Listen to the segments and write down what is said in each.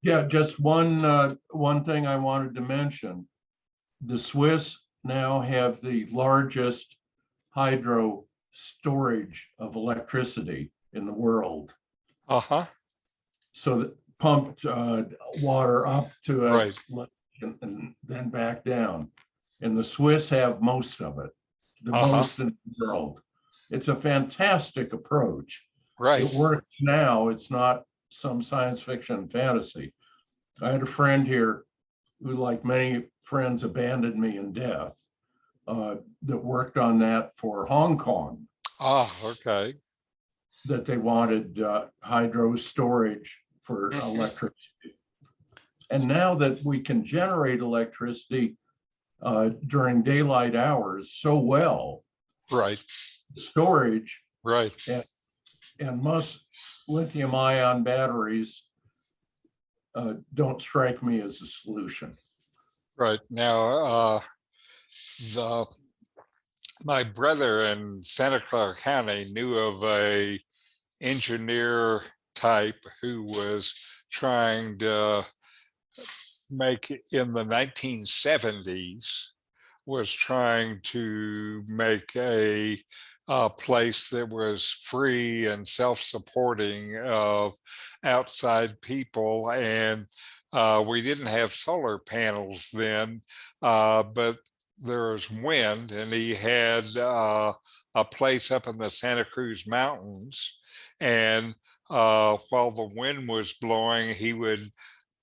Yeah, just one thing I wanted to mention. The Swiss now have the largest hydro storage of electricity in the world. Uh-huh. So that pumped water up to a Right. and then back down. And the Swiss have most of it, the Uh-huh. most in the world. It's a fantastic approach. It Right. works now. It's not some science fiction fantasy. I had a friend here who, like many friends, abandoned me in death, that worked on that for Hong Kong, Ah, okay. that they wanted hydro storage for Mhm. electricity. And now that we can generate electricity during daylight hours so well, Right. storage Right. and most lithium ion batteries don't strike me as a solution. Right. Now, the my brother in Santa Clara County knew of a engineer type who was trying to make in the 1970s was trying to make a place that was free and self-supporting of outside people. And we didn't have solar panels then, but there was wind, and he had a place up in the Santa Cruz Mountains. And while the wind was blowing, he would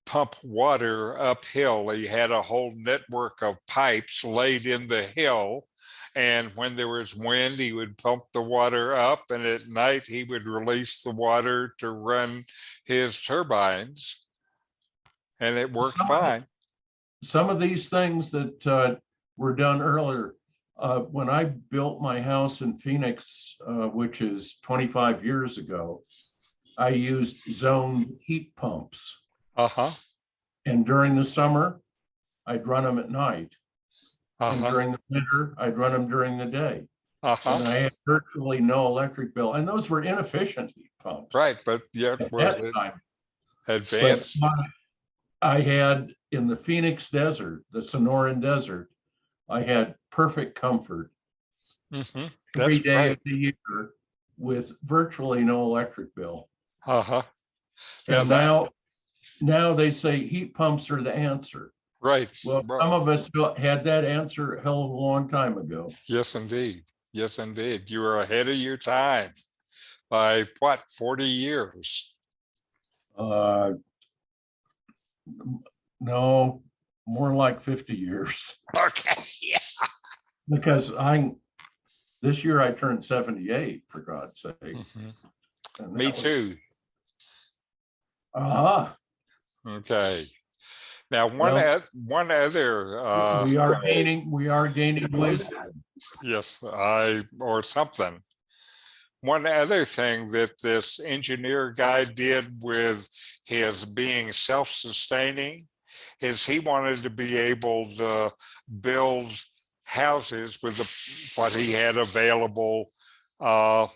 pump water uphill. He had a whole network of pipes laid in the hill. And when there was wind, he would pump the water up, and at night he would release the water to run his turbines. And it worked fine. Some of these things that were done earlier, when I built my house in Phoenix, which is 25 years ago, I used zone heat pumps. Uh-huh. And during the summer, I'd run them at night. And Uh-huh. during the winter, I'd run them during the day. Uh-huh. And I had virtually no electric bill. And those were inefficient heat pumps Right, but yeah, at was that it time. But advanced? I had in the Phoenix desert, the Sonoran desert, I had perfect comfort Mm-hmm. every That's day great. of the year with virtually no electric bill. Uh-huh. Now And that, now they say heat pumps are the answer. right. Well, Right. some of us had that answer a hell of a long time ago. Yes, indeed. Yes, indeed. You were ahead of your time by what, 40 years? Uh, no, more like 50 years. Okay. Yeah. Because this year I turned 78, for God's sake. Mhm. And Me too. Okay. Now, Well, one other, we are gaining wisdom. yes, or something. One other thing that this engineer guy did with his being self-sustaining is he wanted to be able to build houses with what he had available up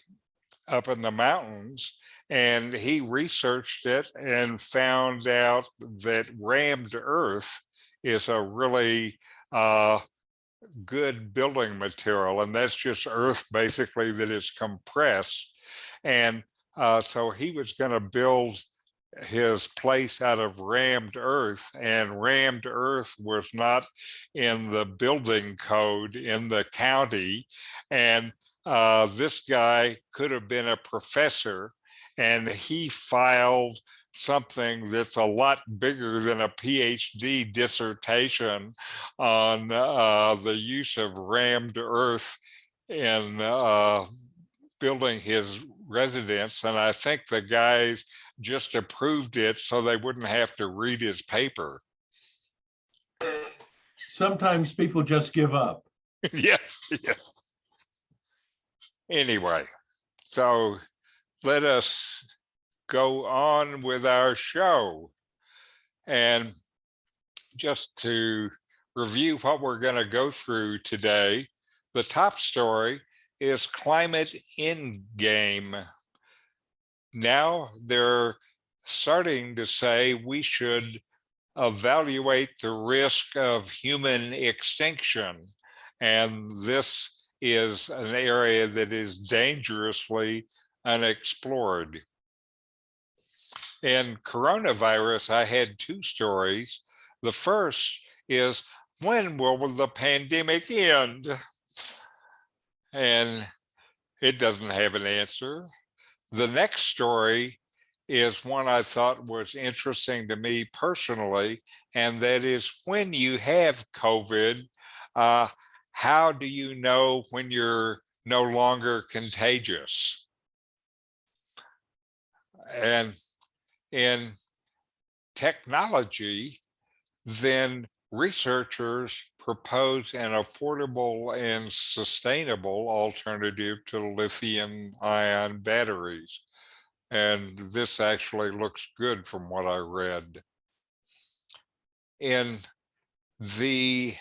in the mountains. And he researched it and found out that rammed earth is a really good building material, and that's just earth basically that is compressed. And so he was going to build his place out of rammed earth, and rammed earth was not in the building code in the county. And this guy could have been a professor, and he filed something that's a lot bigger than a PhD dissertation on the use of rammed earth in building his residence. And I think the guys just approved it so they wouldn't have to read his paper. Sometimes people just give up. Yes. Yeah. Anyway, so let us go on with our show. And just to review what we're going to go through today, the top story is climate in game. Now there starting to say we should evaluate the risk of human extinction. And this is an area that is dangerously unexplored. In coronavirus, I had two stories. The first is, when will the pandemic end? And it doesn't have an answer. The next story is one I thought was interesting to me personally, and that is, when you have COVID, how do you know when you're no longer contagious? And in technology, then researchers propose an affordable and sustainable alternative to lithium ion batteries. And this actually looks good from what I read. In the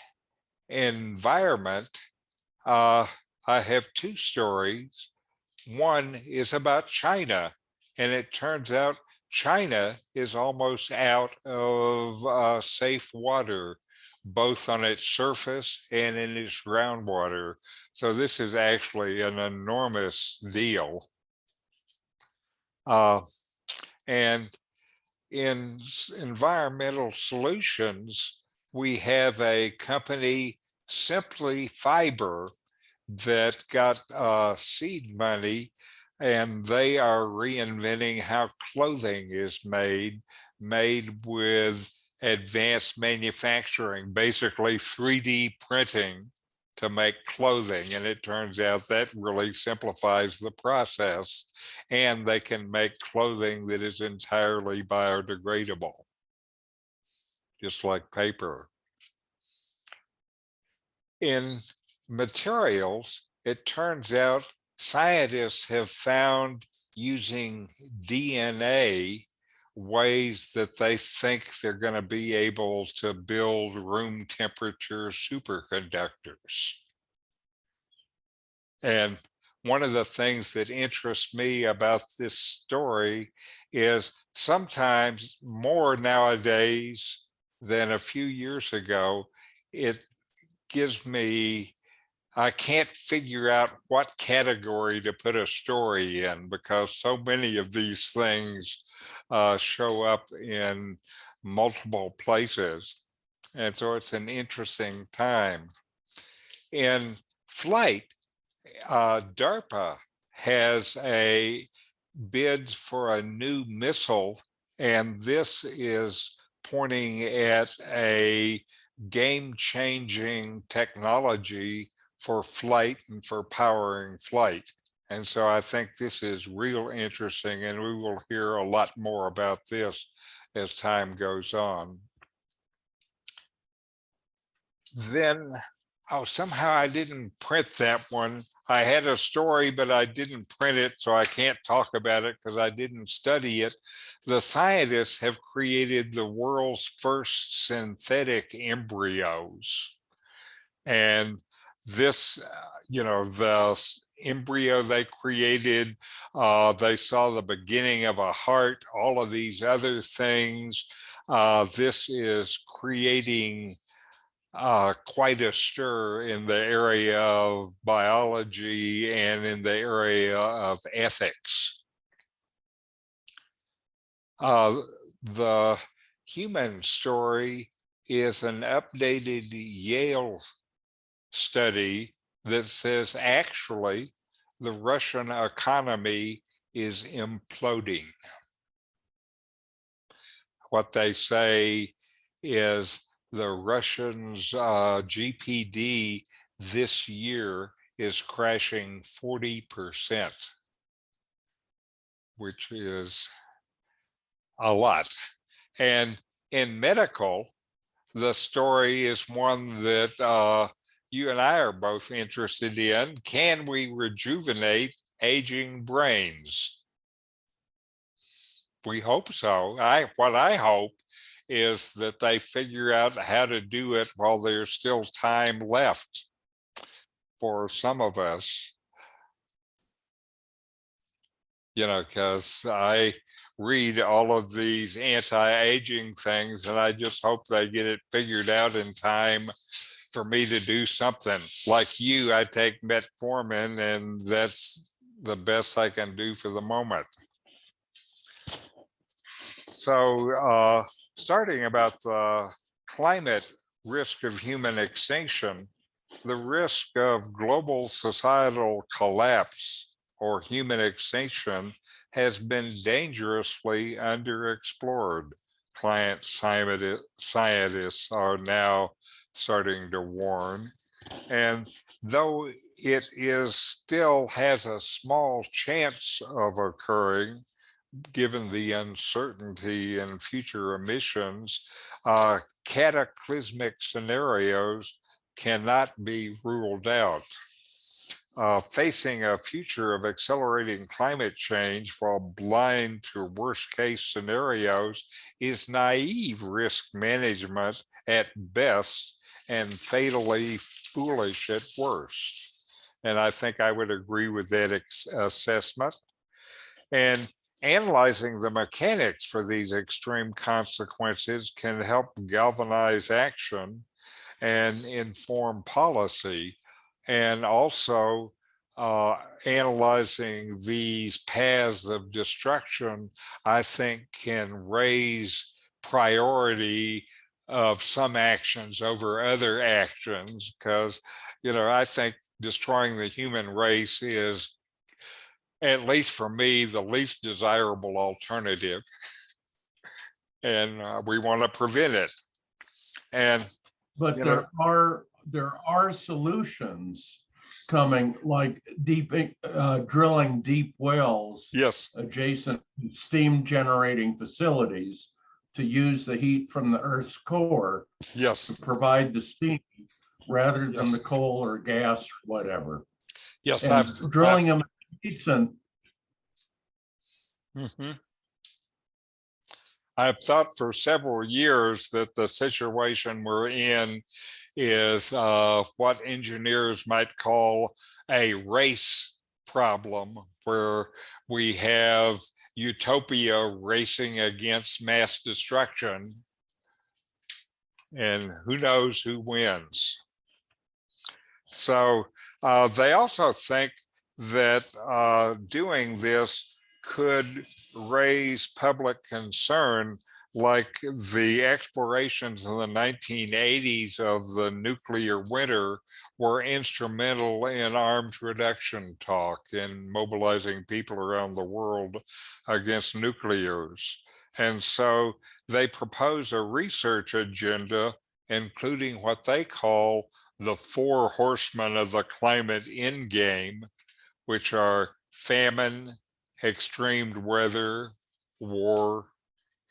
environment, I have two stories. One is about China, and it turns out China is almost out of safe water, both on its surface and in its groundwater. So this is actually an enormous deal. And in environmental solutions, we have a company, Simply Fiber, that got seed money, and they are reinventing how clothing is made with advanced manufacturing, basically 3D printing to make clothing. And it turns out that really simplifies the process, and they can make clothing that is entirely biodegradable, just like paper. In materials, it turns out scientists have found, using DNA, ways that they think they're going to be able to build room temperature superconductors. And one of the things that interests me about this story is, sometimes more nowadays than a few years ago, it gives me, I can't figure out what category to put a story in, because so many of these things show up in multiple places. And so it's an interesting time. In flight, DARPA has a bids for a new missile, and this is pointing at a game-changing technology for flight and for powering flight. And so I think this is real interesting, and we will hear a lot more about this as time goes on. Then, oh, somehow I didn't print that one. I had a story, but I didn't print it, so I can't talk about it because I didn't study it. The scientists have created the world's first synthetic embryos. And this, the embryo they created, they saw the beginning of a heart, all of these other things. This is creating quite a stir in the area of biology and in the area of ethics. The human story is an updated Yale study that says, actually, the Russian economy is imploding. What they say is, the Russians' GPD this year is crashing 40%, which is a lot. And in medical, the story is one that you and I are both interested in. Can we rejuvenate aging brains? We hope so. What I hope is that they figure out how to do it while there's still time left for some of us. because I read all of these anti-aging things and I just hope they get it figured out in time for me to do something. Like you, I take metformin and that's the best I can do for the moment. So starting about the climate risk of human extinction, the risk of global societal collapse or human extinction has been dangerously underexplored. Scientists are now starting to warn. And though it is still has a small chance of occurring, given the uncertainty in future emissions, cataclysmic scenarios cannot be ruled out. Facing a future of accelerating climate change while blind to worst case scenarios is naive risk management at best and fatally foolish at worst. And I think I would agree with that assessment. And analyzing the mechanics for these extreme consequences can help galvanize action and inform policy. And also analyzing these paths of destruction, I think can raise priority of some actions over other actions, because, I think destroying the human race is, at least for me, the least desirable alternative. And we want to prevent it. And But there are solutions coming, like drilling deep wells yes, adjacent to steam generating facilities to use the heat from the Earth's core yes, to provide the steam rather than yes, the coal or gas or whatever. yes. And drilling them adjacent. Mhm. I've thought for several years that the situation we're in is what engineers might call a race problem, where we have utopia racing against mass destruction, and who knows who wins. So they also think that doing this could raise public concern, like the explorations in the 1980s of the nuclear winter were instrumental in arms reduction talk and mobilizing people around the world against nuclears. And so they propose a research agenda, including what they call the 4 horsemen of the climate endgame, which are famine, extreme weather, war,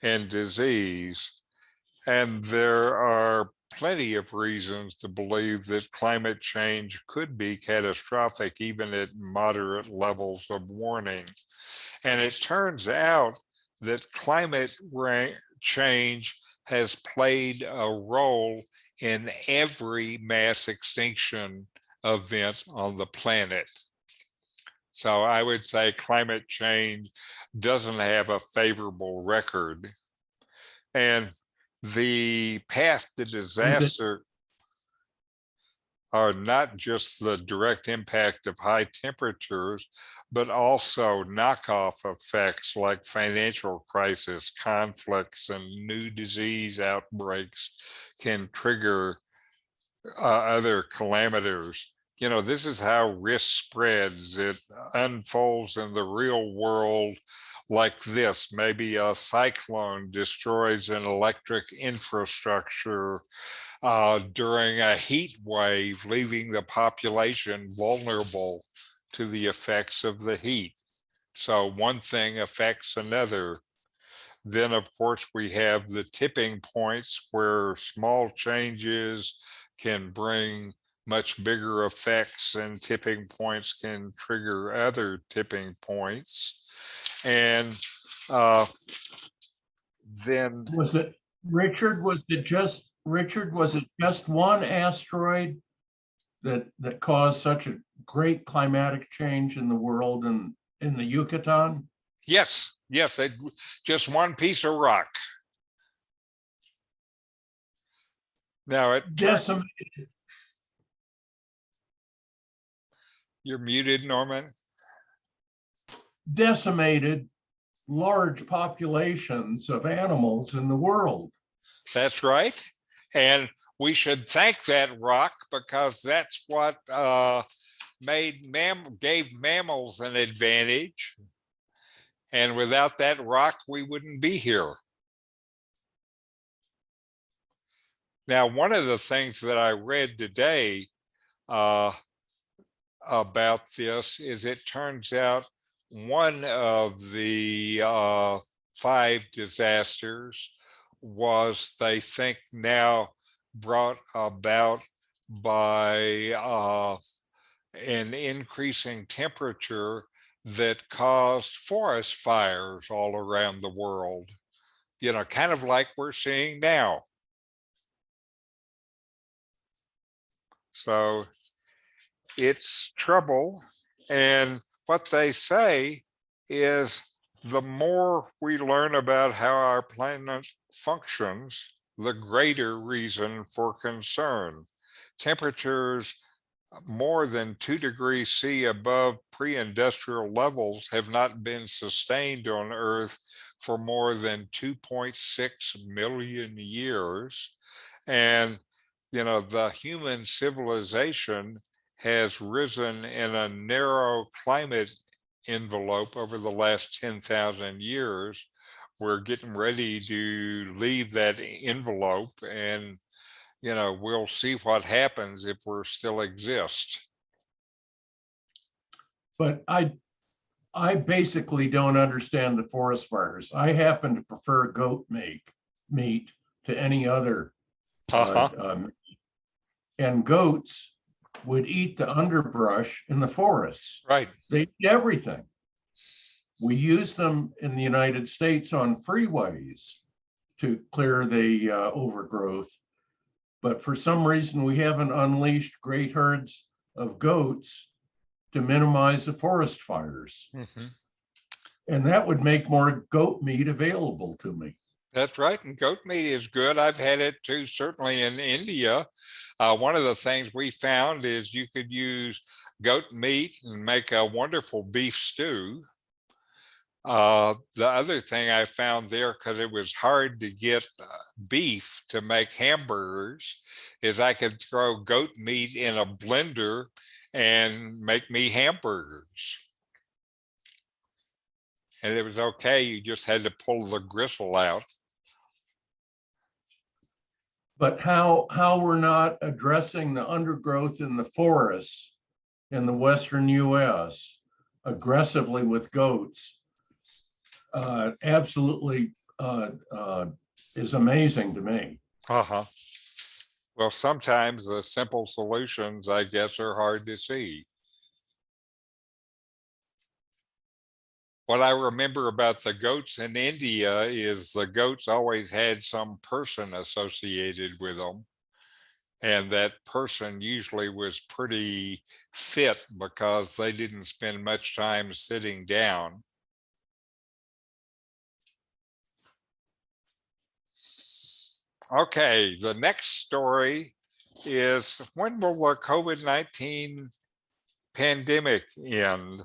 and disease. And there are plenty of reasons to believe that climate change could be catastrophic, even at moderate levels of warning. And it turns out that climate change has played a role in every mass extinction event on the planet. So I would say climate change doesn't have a favorable record. And the path to disaster are not just the direct impact of high temperatures, but also knockoff effects like financial crisis, conflicts, and new disease outbreaks can trigger other calamities. This is how risk spreads. It unfolds in the real world like this. Maybe a cyclone destroys an electric infrastructure during a heat wave, leaving the population vulnerable to the effects of the heat. So one thing affects another. Then, of course, we have the tipping points where small changes can bring much bigger effects, and tipping points can trigger other tipping points. And then was it Richard? Was it just one asteroid that caused such a great climatic change in the world and in the Yucatan? Yes, yes, just one piece of rock. Now Decim you're muted, Norman. decimated large populations of animals in the world. That's right. And we should thank that rock because that's what gave mammals an advantage. And without that rock, we wouldn't be here. Now, one of the things that I read today about this is it turns out one of the 5 disasters was, they think, now brought about by an increasing temperature that caused forest fires all around the world, you know, kind of like we're seeing now. So it's trouble. And what they say is the more we learn about how our planet functions, the greater reason for concern. Temperatures more than 2 degrees C above pre-industrial levels have not been sustained on Earth for more than 2.6 million years. And, you know, the human civilization has risen in a narrow climate envelope over the last 10,000 years. We're getting ready to leave that envelope, and you know, we'll see what happens if we still exist. But I basically don't understand the forest fires. I happen to prefer goat meat to any other. And goats would eat the underbrush in the forests. Right. They eat everything. We use them in the United States on freeways to clear the overgrowth. But for some reason, we haven't unleashed great herds of goats to minimize the forest fires. Mm-hmm. And that would make more goat meat available to me. That's right. And goat meat is good. I've had it too, certainly in India. One of the things we found is you could use goat meat and make a wonderful beef stew. The other thing I found there, because it was hard to get beef to make hamburgers, is I could throw goat meat in a blender and make me hamburgers. And it was okay. You just had to pull the gristle out. But how we're not addressing the undergrowth in the forests in the Western US aggressively with goats absolutely is amazing to me. Uh-huh. Well, sometimes the simple solutions, I guess, are hard to see. What I remember about the goats in India is the goats always had some person associated with them. And that person usually was pretty fit because they didn't spend much time sitting down. Okay, the next story is, when will the COVID-19 pandemic end?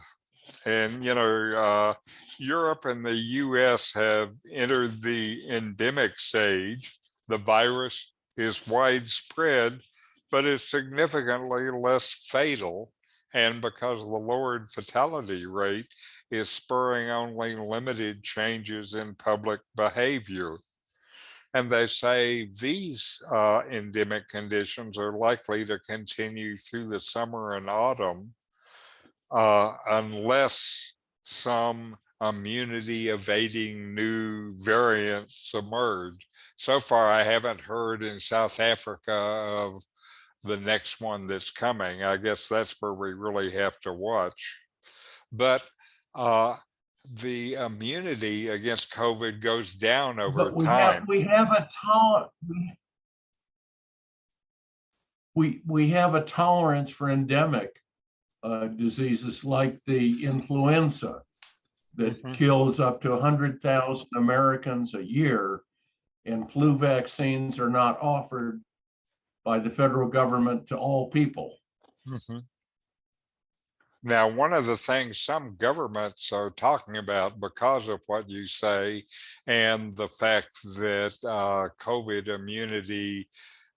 And, you know, Europe and the US have entered the endemic stage. The virus is widespread, but is significantly less fatal. And because of the lowered fatality rate, is spurring only limited changes in public behavior. And they say these endemic conditions are likely to continue through the summer and autumn unless some immunity evading new variants emerge. So far, I haven't heard in South Africa of the next one that's coming. I guess that's where we really have to watch. But the immunity against COVID goes down over time. We have a tolerance for endemic diseases like the influenza. that Mhm. kills up to 100,000 Americans a year, and flu vaccines are not offered by the federal government to all people. Mhm. Now, one of the things some governments are talking about because of what you say and the fact that COVID immunity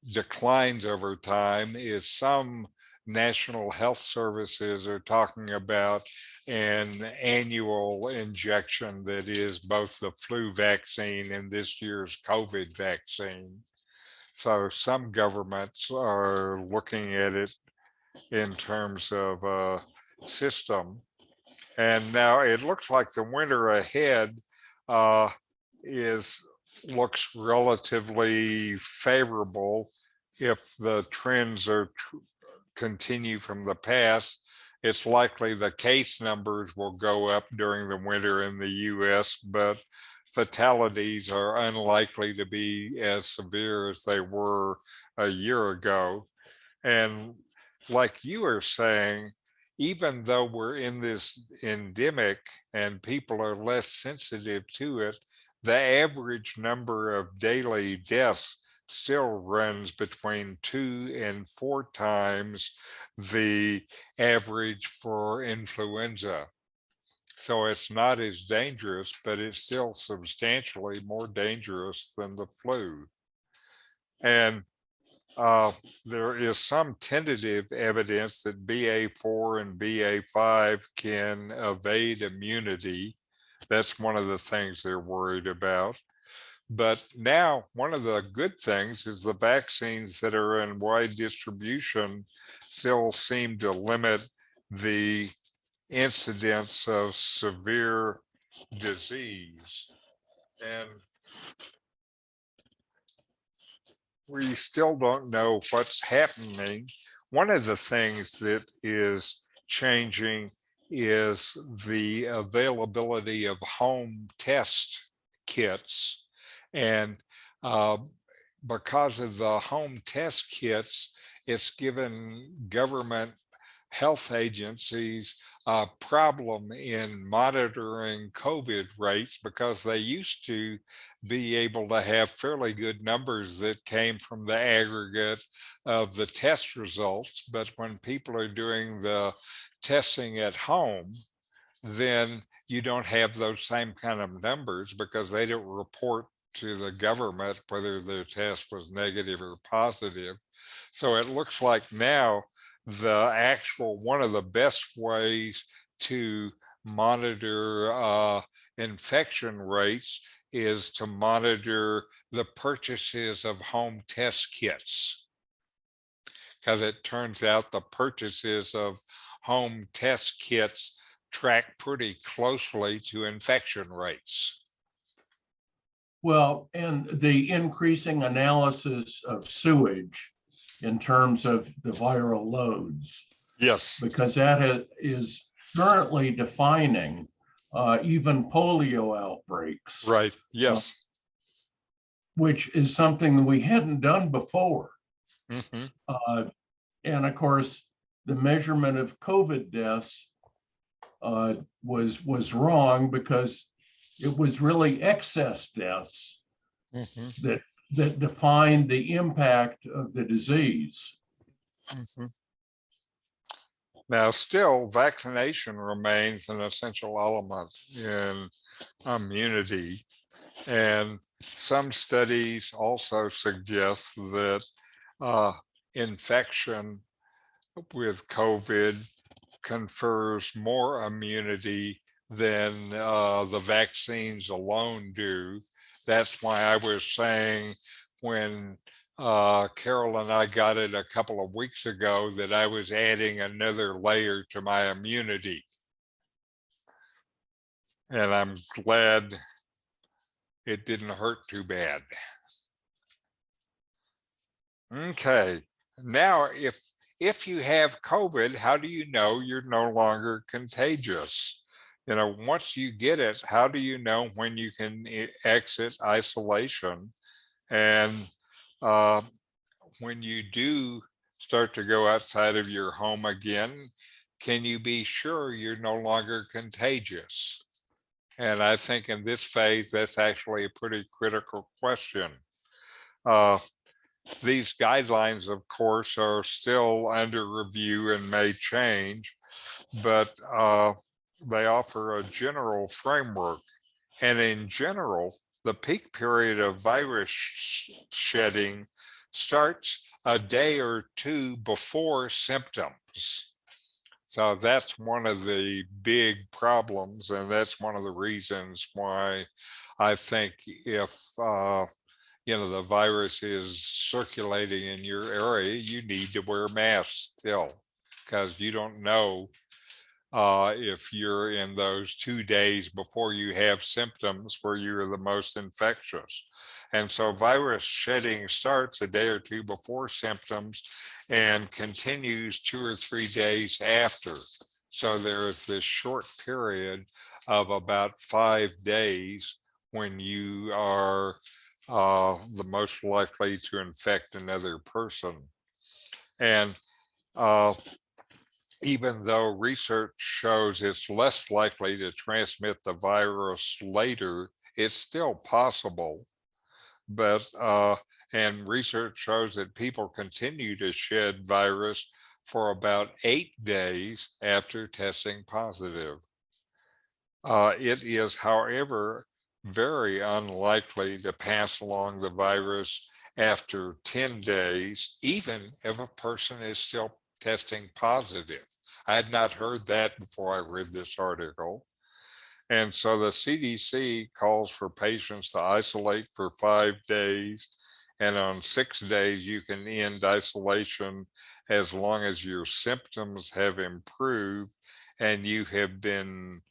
declines over time is some national health services are talking about an annual injection that is both the flu vaccine and this year's COVID vaccine. So some governments are looking at it in terms of a system. And now it looks like the winter ahead uh, is looks relatively favorable if the trends are continue from the past. It's likely the case numbers will go up during the winter in the US, but fatalities are unlikely to be as severe as they were a year ago. And like you were saying, even though we're in this endemic and people are less sensitive to it, the average number of daily deaths still runs between 2 and 4 times the average for influenza. So it's not as dangerous, but it's still substantially more dangerous than the flu. And uh, there is some tentative evidence that BA4 and BA5 can evade immunity. That's one of the things they're worried about. But now, one of the good things is the vaccines that are in wide distribution still seem to limit the incidence of severe disease. And we still don't know what's happening. One of the things that is changing is the availability of home test kits. And uh, because of the home test kits, it's given government health agencies a problem in monitoring COVID rates because they used to be able to have fairly good numbers that came from the aggregate of the test results. But when people are doing the testing at home, then you don't have those same kind of numbers because they don't report to the government whether their test was negative or positive. So it looks like now the actual one of the best ways to monitor infection rates is to monitor the purchases of home test kits, because it turns out the purchases of home test kits track pretty closely to infection rates. Well, and the increasing analysis of sewage in terms of the viral loads, Yes, because that is currently defining even polio outbreaks, right. uh, Yes. which is something that we hadn't done before. Hmm. Uh, and of course, the measurement of COVID deaths was wrong because it was really excess deaths Hmm. that defined the impact of the disease. Hmm. Now, still, vaccination remains an essential element in immunity. And some studies also suggest that uh, infection with COVID confers more immunity than the vaccines alone do. That's why I was saying when Carol and I got it a couple of weeks ago that I was adding another layer to my immunity. And I'm glad it didn't hurt too bad. Okay. Now, if you have COVID, how do you know you're no longer contagious? You know, once you get it, how do you know when you can exit isolation? And uh, when you do start to go outside of your home again, can you be sure you're no longer contagious? And I think in this phase, that's actually a pretty critical question. Uh, these guidelines, of course, are still under review and may change, but they offer a general framework. And in general, the peak period of virus shedding starts a day or two before symptoms. So that's one of the big problems, and that's one of the reasons why I think if the virus is circulating in your area, you need to wear masks still, because you don't know if you're in those 2 days before you have symptoms where you're the most infectious. And so virus shedding starts a day or two before symptoms and continues 2 or 3 days after. So there is this short period of about 5 days when you are the most likely to infect another person. And uh, even though research shows it's less likely to transmit the virus later, it's still possible. But and research shows that people continue to shed virus for about 8 days after testing positive. It is, however, very unlikely to pass along the virus after 10 days, even if a person is still testing positive. I had not heard that before I read this article. And so the CDC calls for patients to isolate for 5 days. And on 6 days, you can end isolation as long as your symptoms have improved and you have been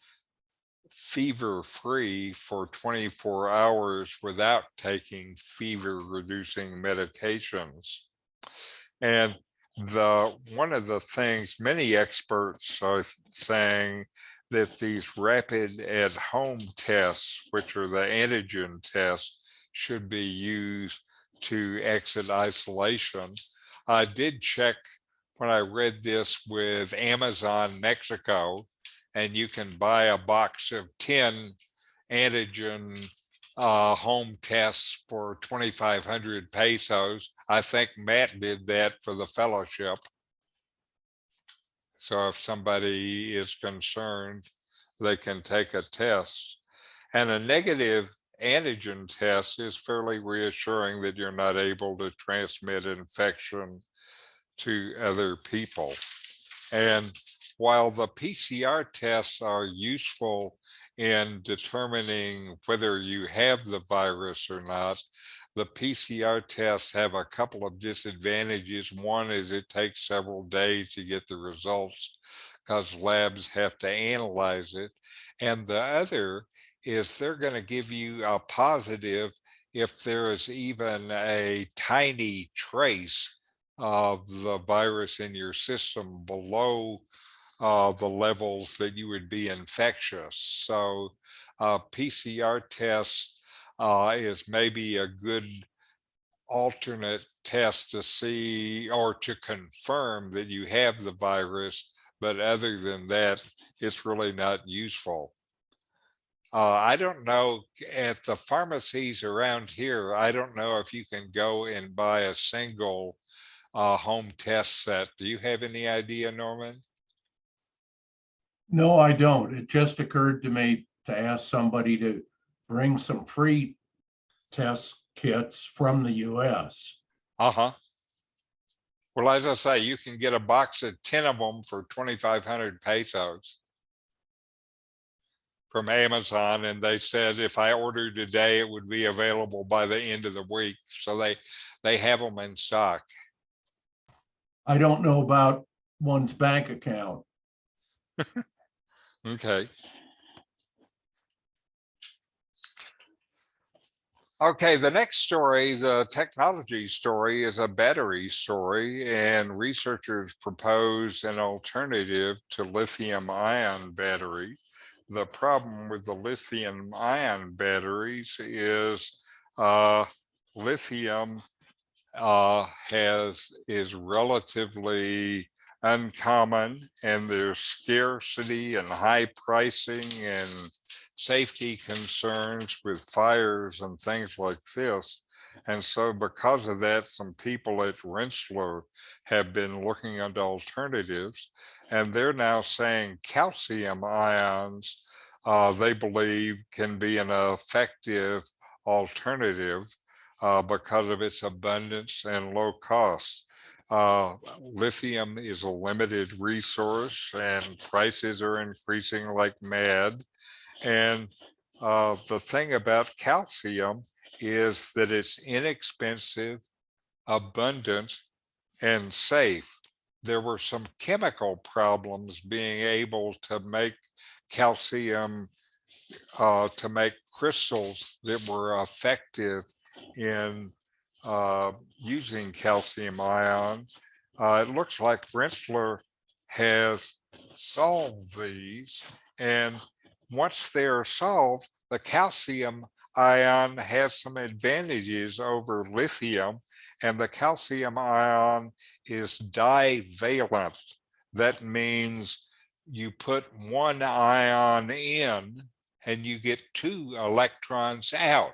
fever free for 24 hours without taking fever reducing medications. And one of the things many experts are saying that these rapid at home tests, which are the antigen tests, should be used to exit isolation. I did check when I read this with Amazon Mexico, and you can buy a box of 10 antigen home tests for 2,500 pesos. I think Matt did that for the fellowship. So if somebody is concerned, they can take a test. And a negative antigen test is fairly reassuring that you're not able to transmit infection to other people. And while the PCR tests are useful in determining whether you have the virus or not, the PCR tests have a couple of disadvantages. One is it takes several days to get the results because labs have to analyze it. And the other is they're going to give you a positive if there is even a tiny trace of the virus in your system below the levels that you would be infectious. So PCR tests is maybe a good alternate test to see or to confirm that you have the virus, but other than that, it's really not useful. I don't know at the pharmacies around here, I don't know if you can go and buy a single home test set. Do you have any idea, Norman? No, I don't. It just occurred to me to ask somebody to bring some free test kits from the US. Uh-huh. Well, as I say, you can get a box of 10 of them for 2,500 pesos from Amazon. And they said if I ordered today, it would be available by the end of the week. So they have them in stock. I don't know about one's bank account. Okay. Okay, the next story, the technology story, is a battery story, and researchers propose an alternative to lithium ion battery. The problem with the lithium ion batteries is lithium is relatively uncommon, and there's scarcity and high pricing and safety concerns with fires and things like this. And so because of that, some people at Rensselaer have been looking into alternatives, and they're now saying calcium ions, they believe can be an effective alternative because of its abundance and low cost. Lithium is a limited resource and prices are increasing like mad. And the thing about calcium is that it's inexpensive, abundant, and safe. There were some chemical problems being able to make calcium, to make crystals that were effective in using calcium ions. It looks like Rensselaer has solved these, and once they're solved, the calcium ion has some advantages over lithium, and the calcium ion is divalent. That means you put one ion in and you get two electrons out.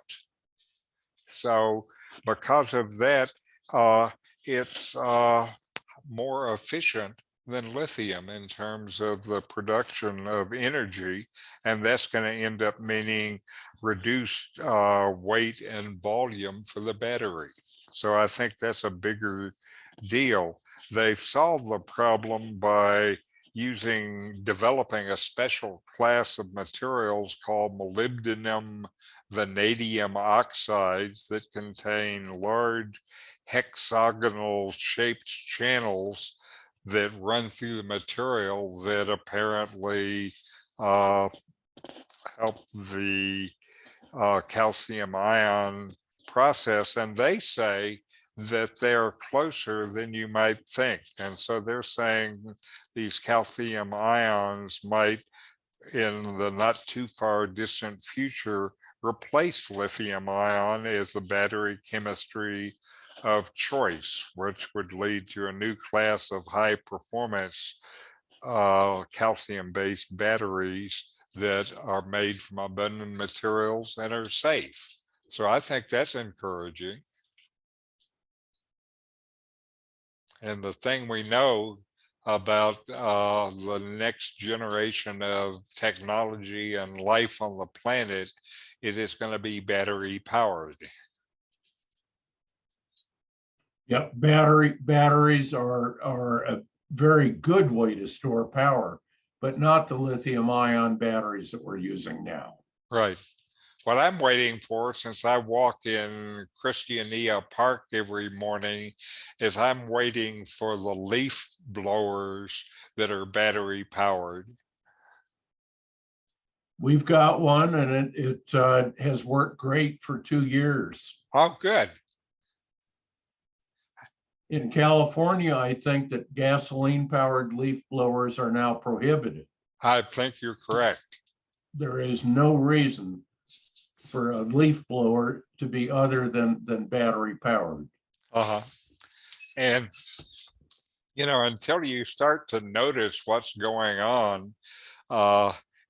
So because of that, it's more efficient than lithium in terms of the production of energy. And that's going to end up meaning reduced weight and volume for the battery. So I think that's a bigger deal. They've solved the problem by developing a special class of materials called molybdenum vanadium oxides that contain large hexagonal shaped channels that run through the material that apparently help the calcium ion process. And they say that they're closer than you might think. And so they're saying these calcium ions might, in the not too far distant future, replace lithium ion as the battery chemistry of choice, which would lead to a new class of high performance calcium-based batteries that are made from abundant materials and are safe. So I think that's encouraging. And the thing we know about the next generation of technology and life on the planet is it's going to be battery powered. Yep, batteries are a very good way to store power, but not the lithium ion batteries that we're using now. Right. What I'm waiting for, since I walk in Christiania Park every morning, is I'm waiting for the leaf blowers that are battery powered. We've got one, and it has worked great for 2 years. Oh, good. In California, I think that gasoline-powered leaf blowers are now prohibited. I think you're correct. There is no reason for a leaf blower to be other than battery powered. Uh-huh. And, you know, until you start to notice what's going on,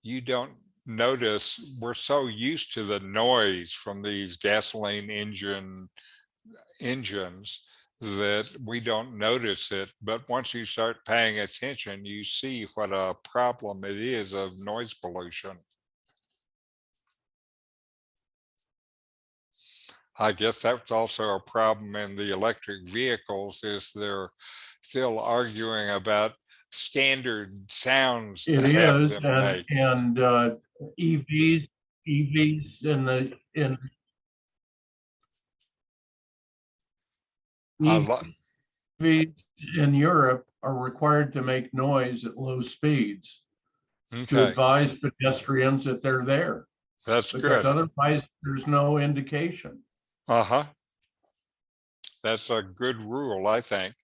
you don't notice. We're so used to the noise from these gasoline engines that we don't notice it. But once you start paying attention, you see what a problem it is of noise pollution. I guess that's also a problem in the electric vehicles, is they're still arguing about standard sounds to It have is, them make. and EVs in EVs in Europe are required to make noise at low speeds to Okay, advise pedestrians that they're there, that's because good. otherwise there's no indication. Uh-huh. That's a good rule, I think.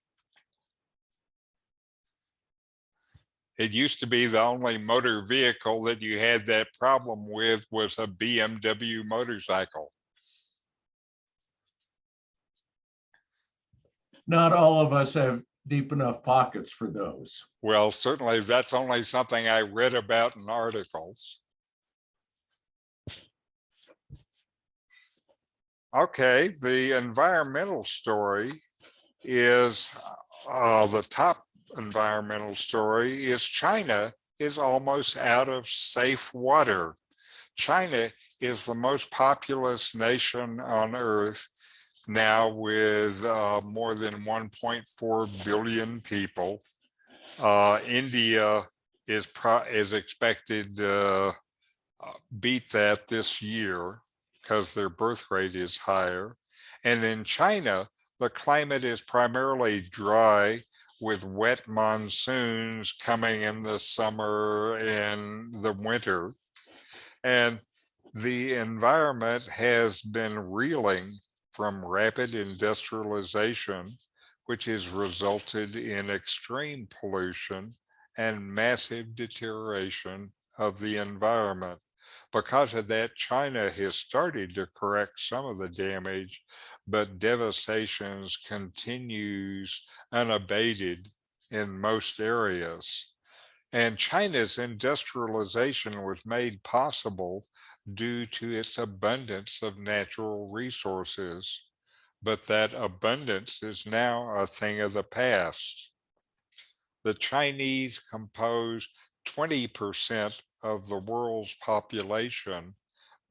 It used to be the only motor vehicle that you had that problem with was a BMW motorcycle. Not all of us have deep enough pockets for those. Well, certainly that's only something I read about in articles. Okay, the environmental story is the top environmental story is China is almost out of safe water. China is the most populous nation on earth now with more than 1.4 billion people. India is expected to beat that this year because their birth rate is higher. And in China, the climate is primarily dry with wet monsoons coming in the summer and the winter. And the environment has been reeling from rapid industrialization, which has resulted in extreme pollution and massive deterioration of the environment. Because of that, China has started to correct some of the damage, but devastations continues unabated in most areas. And China's industrialization was made possible due to its abundance of natural resources. But that abundance is now a thing of the past. The Chinese compose 20% of the world's population,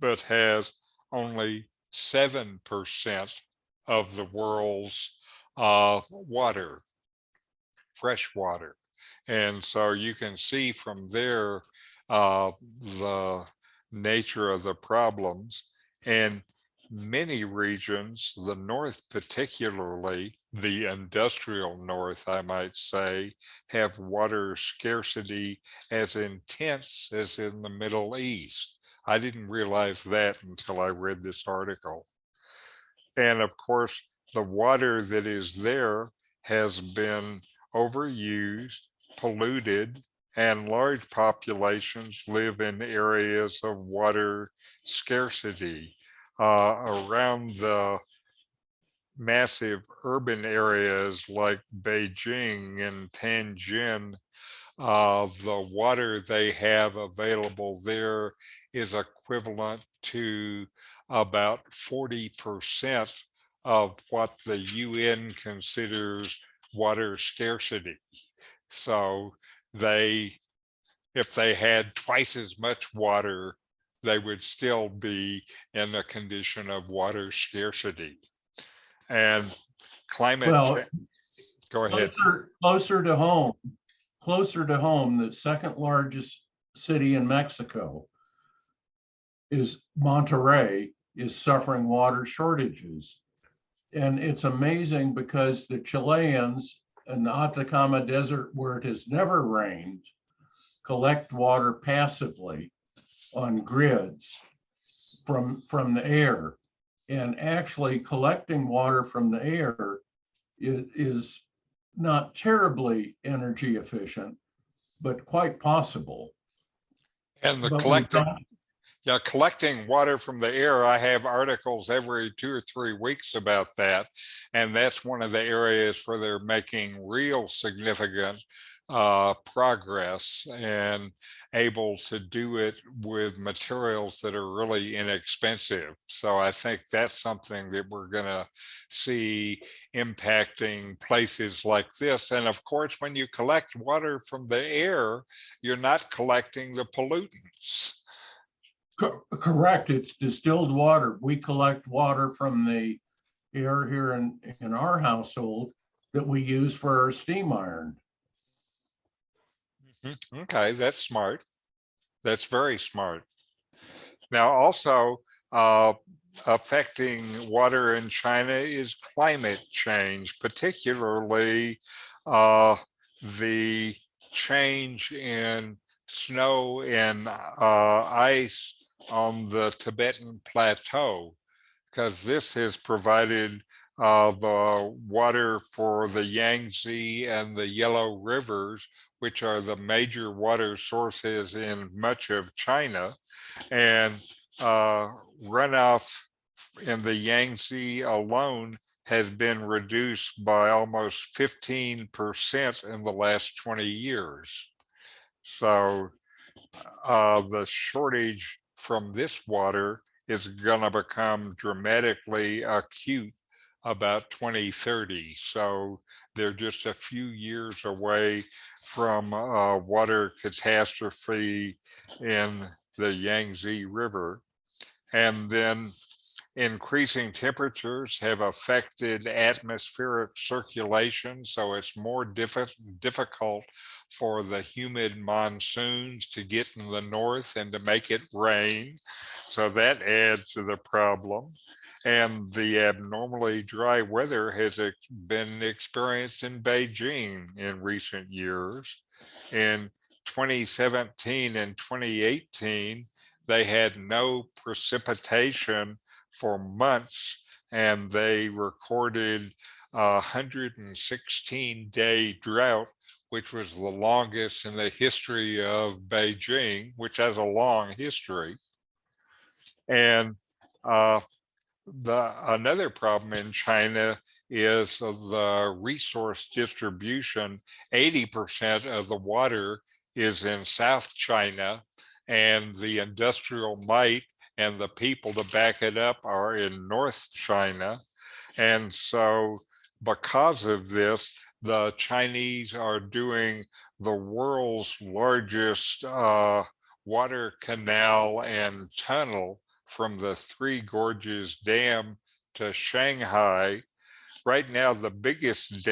but has only 7% of the world's water, fresh water. And so you can see from there the nature of the problems. And many regions, the North particularly, the industrial North, I might say, have water scarcity as intense as in the Middle East. I didn't realize that until I read this article. And of course, the water that is there has been overused, polluted, and large populations live in areas of water scarcity. Around the massive urban areas like Beijing and Tianjin, the water they have available there is equivalent to about 40% of what the UN considers water scarcity. So they, if they had twice as much water, they would still be in a condition of water scarcity. And climate Well, change, go ahead. closer to home, the second largest city in Mexico is Monterrey, is suffering water shortages. And it's amazing because the Chileans in the Atacama Desert, where it has never rained, collect water passively on grids from the air. And actually collecting water from the air is not terribly energy efficient, but quite possible. And the But we collecting, don't. yeah, collecting water from the air, I have articles every 2 or 3 weeks about that. And that's one of the areas where they're making real significant progress and able to do it with materials that are really inexpensive. So I think that's something that we're going to see impacting places like this. And of course, when you collect water from the air, you're not collecting the pollutants. Correct. It's distilled water. We collect water from the air here in our household that we use for our steam iron. Okay, that's smart. That's very smart. Now, also uh, affecting water in China is climate change, particularly the change in snow and ice on the Tibetan Plateau, because this has provided the water for the Yangtze and the Yellow Rivers, which are the major water sources in much of China. And runoff in the Yangtze alone has been reduced by almost 15% in the last 20 years. So the shortage from this water is going to become dramatically acute about 2030. So they're just a few years away from water catastrophe in the Yangtze River. And then increasing temperatures have affected atmospheric circulation, so it's more difficult for the humid monsoons to get in the north and to make it rain. So that adds to the problem. And the abnormally dry weather has been experienced in Beijing in recent years. In 2017 and 2018, they had no precipitation for months, and they recorded a 116-day drought, which was the longest in the history of Beijing, which has a long history. And another problem in China is the resource distribution. 80% of the water is in South China, and the industrial might and the people to back it up are in North China. And so because of this, the Chinese are doing the world's largest water canal and tunnel from the Three Gorges Dam to Shanghai. Right now, the biggest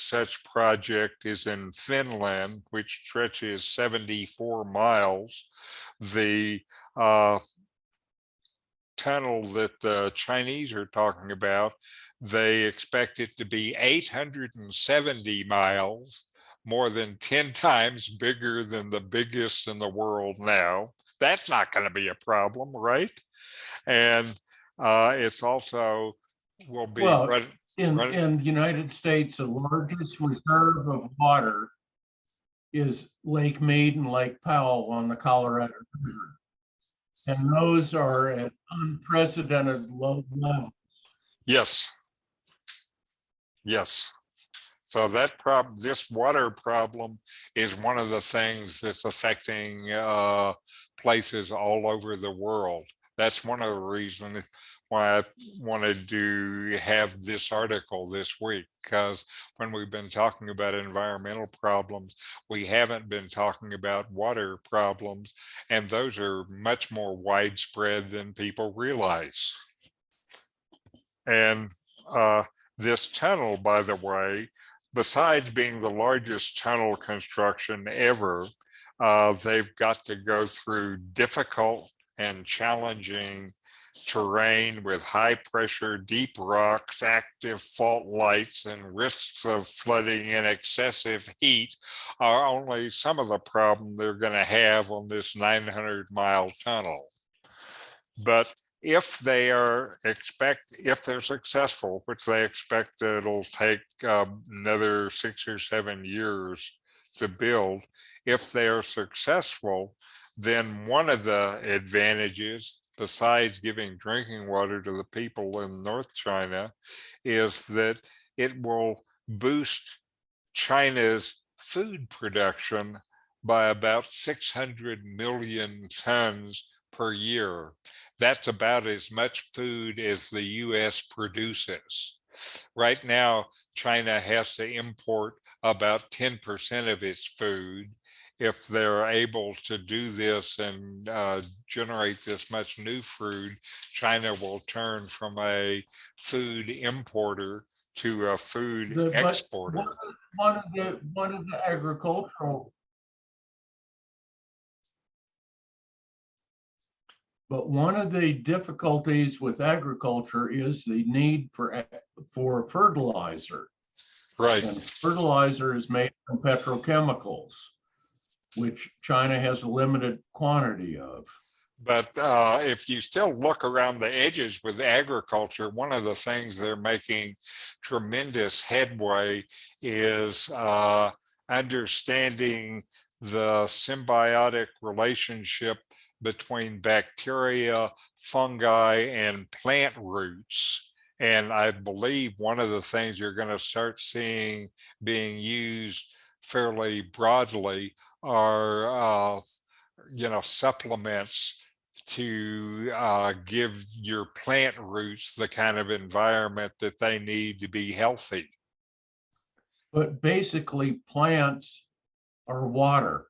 such project is in Finland, which stretches 74 miles. The tunnel that the Chinese are talking about, they expect it to be 870 miles, more than 10 times bigger than the biggest in the world now. That's not going to be a problem, right? And it's also will be Well, in the United States, the largest reserve of water is Lake Mead and Lake Powell on the Colorado River. And those are at unprecedented low levels. Yes. Yes. So that problem, this water problem is one of the things that's affecting places all over the world. That's one of the reasons why I wanted to have this article this week, because when we've been talking about environmental problems, we haven't been talking about water problems, and those are much more widespread than people realize. And this tunnel, by the way, besides being the largest tunnel construction ever, they've got to go through difficult and challenging terrain with high pressure, deep rocks, active fault lights, and risks of flooding and excessive heat are only some of the problem they're going to have on this 900-mile tunnel. But if they're successful, which they expect it'll take another 6 or 7 years to build, if they are successful, then one of the advantages, besides giving drinking water to the people in North China, is that it will boost China's food production by about 600 million tons per year. That's about as much food as the US produces. Right now, China has to import about 10% of its food. If they're able to do this and generate this much new food, China will turn from a food importer to a food exporter. One of the agricultural, but one of the difficulties with agriculture is the need for fertilizer. Right. And fertilizer is made from petrochemicals, which China has a limited quantity of. But if you still look around the edges with agriculture, one of the things they're making tremendous headway is understanding the symbiotic relationship between bacteria, fungi, and plant roots. And I believe one of the things you're going to start seeing being used fairly broadly are supplements to give your plant roots the kind of environment that they need to be healthy. But basically plants are water.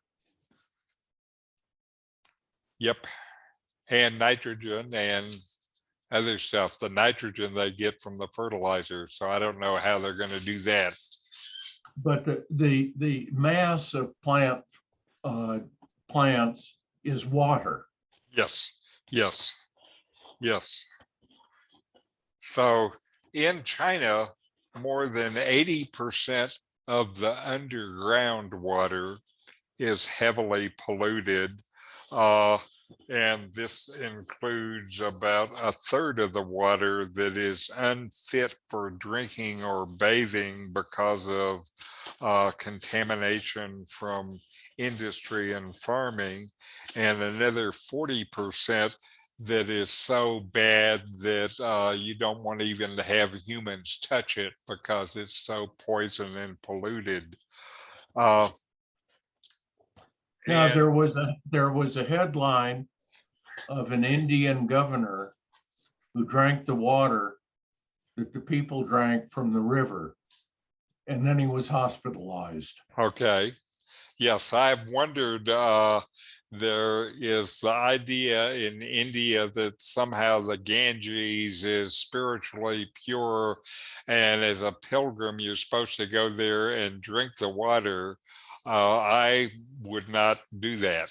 Yep. And nitrogen and other stuff, the nitrogen they get from the fertilizer. So I don't know how they're going to do that. But the mass of plants is water. Yes, yes, yes. So in China, more than 80% of the underground water is heavily polluted. Uh, and this includes about a third of the water that is unfit for drinking or bathing because of contamination from industry and farming, and another 40% that is so bad that you don't want even to have humans touch it because it's so poisoned and polluted. Uh, Now, and there was a headline of an Indian governor who drank the water that the people drank from the river, and then he was hospitalized. okay, yes, I've wondered. There is the idea in India that somehow the Ganges is spiritually pure, and as a pilgrim, you're supposed to go there and drink the water. I would not do that.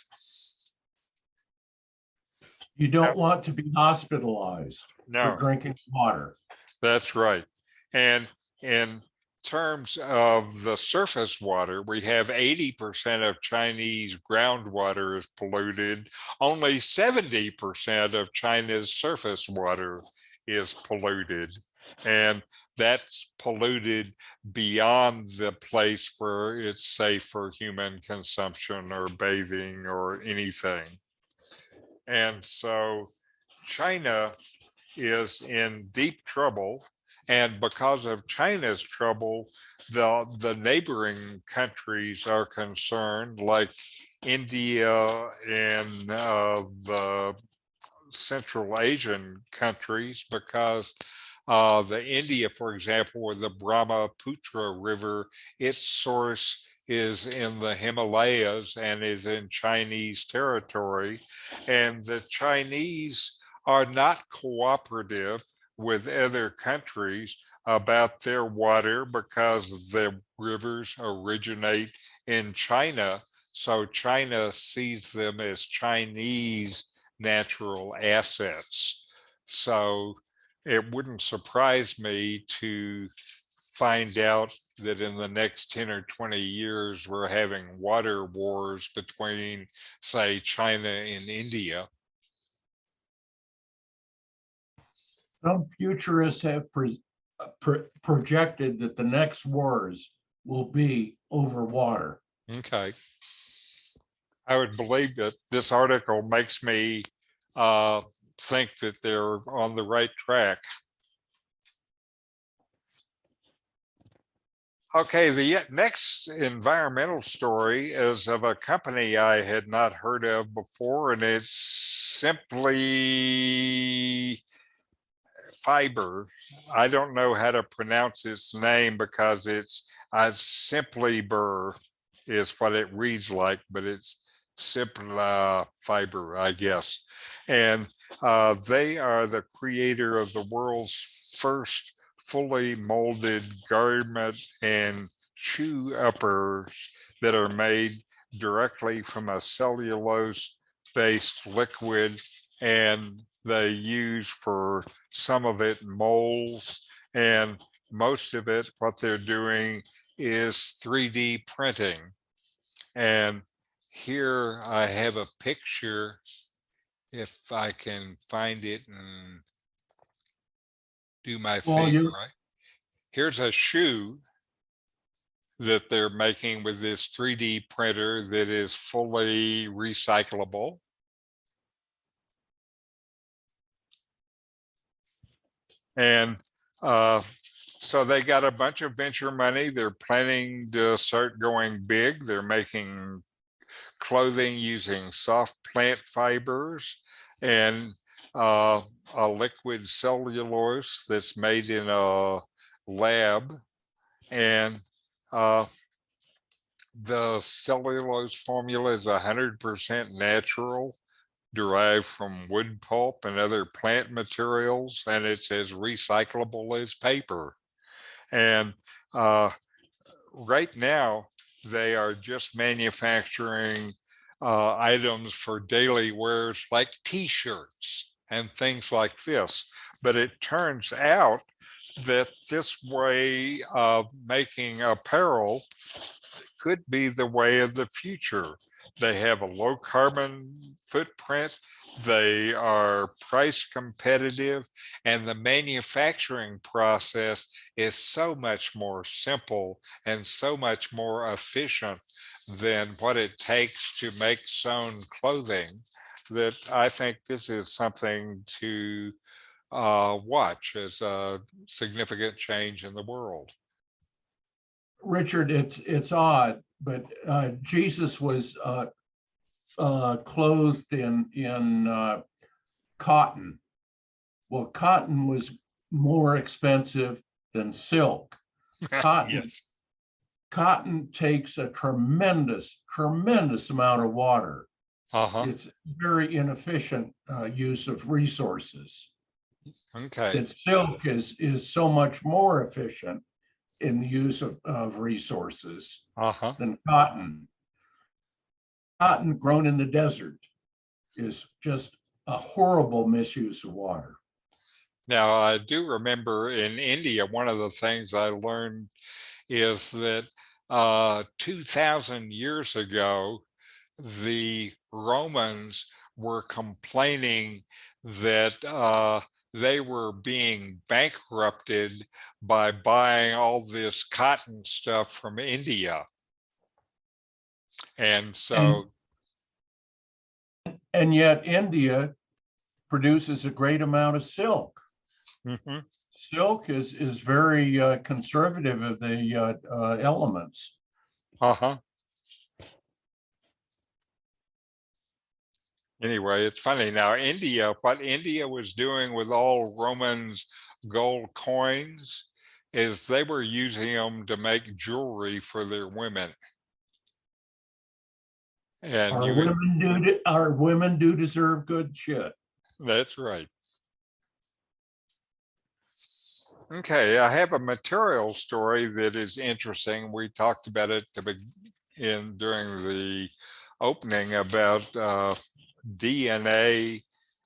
You don't want to be hospitalized for No, drinking water. that's right. And in terms of the surface water, we have 80% of Chinese groundwater is polluted. Only 70% of China's surface water is polluted. And that's polluted beyond the place where it's safe for human consumption or bathing or anything. And so China is in deep trouble. And because of China's trouble, the neighboring countries are concerned, like India and the Central Asian countries, because the India, for example, where the Brahmaputra River, its source is in the Himalayas and is in Chinese territory. And the Chinese are not cooperative with other countries about their water because the rivers originate in China. So China sees them as Chinese natural assets. So it wouldn't surprise me to find out that in the next 10 or 20 years, we're having water wars between, say, China and India. Some futurists have projected that the next wars will be over water. Okay. I would believe that this article makes me think that they're on the right track. Okay, the next environmental story is of a company I had not heard of before, and it's Simply Fiber. I don't know how to pronounce its name because it's Simply Burr is what it reads like, but it's Simple Fiber, I guess. And they are the creator of the world's first fully molded garment and shoe uppers that are made directly from a cellulose based liquid, and they use for some of it molds, and most of it what they're doing is 3D printing. And here I have a picture, if I can find it and do my thing right. Here's a shoe that they're making with this 3D printer that is fully recyclable. And so they got a bunch of venture money. They're planning to start going big. They're making clothing using soft plant fibers. and a liquid cellulose that's made in a lab. And uh, the cellulose formula is 100% natural, derived from wood pulp and other plant materials, and it's as recyclable as paper. And uh, right now, they are just manufacturing items for daily wears like t-shirts and things like this. But it turns out that this way of making apparel could be the way of the future. They have a low carbon footprint. They are price competitive, and the manufacturing process is so much more simple and so much more efficient than what it takes to make sewn clothing, that I think this is something to watch as a significant change in the world. Richard, it's odd, but Jesus was clothed in cotton. Well, cotton was more expensive than silk. Cotton Yes. cotton takes a tremendous amount of water. Uh-huh. It's very inefficient use of resources. Okay. That silk is so much more efficient in the use of resources Uh-huh. than cotton. Cotton grown in the desert is just a horrible misuse of water. Now, I do remember in India, one of the things I learned is that 2,000 years ago, the Romans were complaining that they were being bankrupted by buying all this cotton stuff from India. And And, so, and yet India produces a great amount of silk. mhm, Silk is very conservative of the elements. uh-huh. Anyway, it's funny now, India, what India was doing with all Romans gold coins is they were using them to make jewelry for their women. And Our you would, women do deserve good shit. that's right. Okay, I have a material story that is interesting. We talked about it during the opening about DNA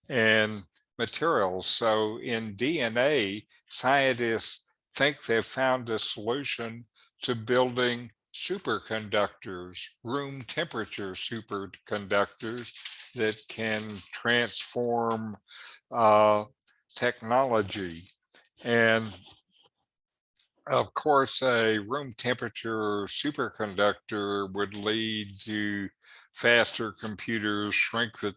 and materials. So in DNA, scientists think they've found a solution to building superconductors, room temperature superconductors that can transform uh, technology. And of course, a room temperature superconductor would lead to faster computers, shrink the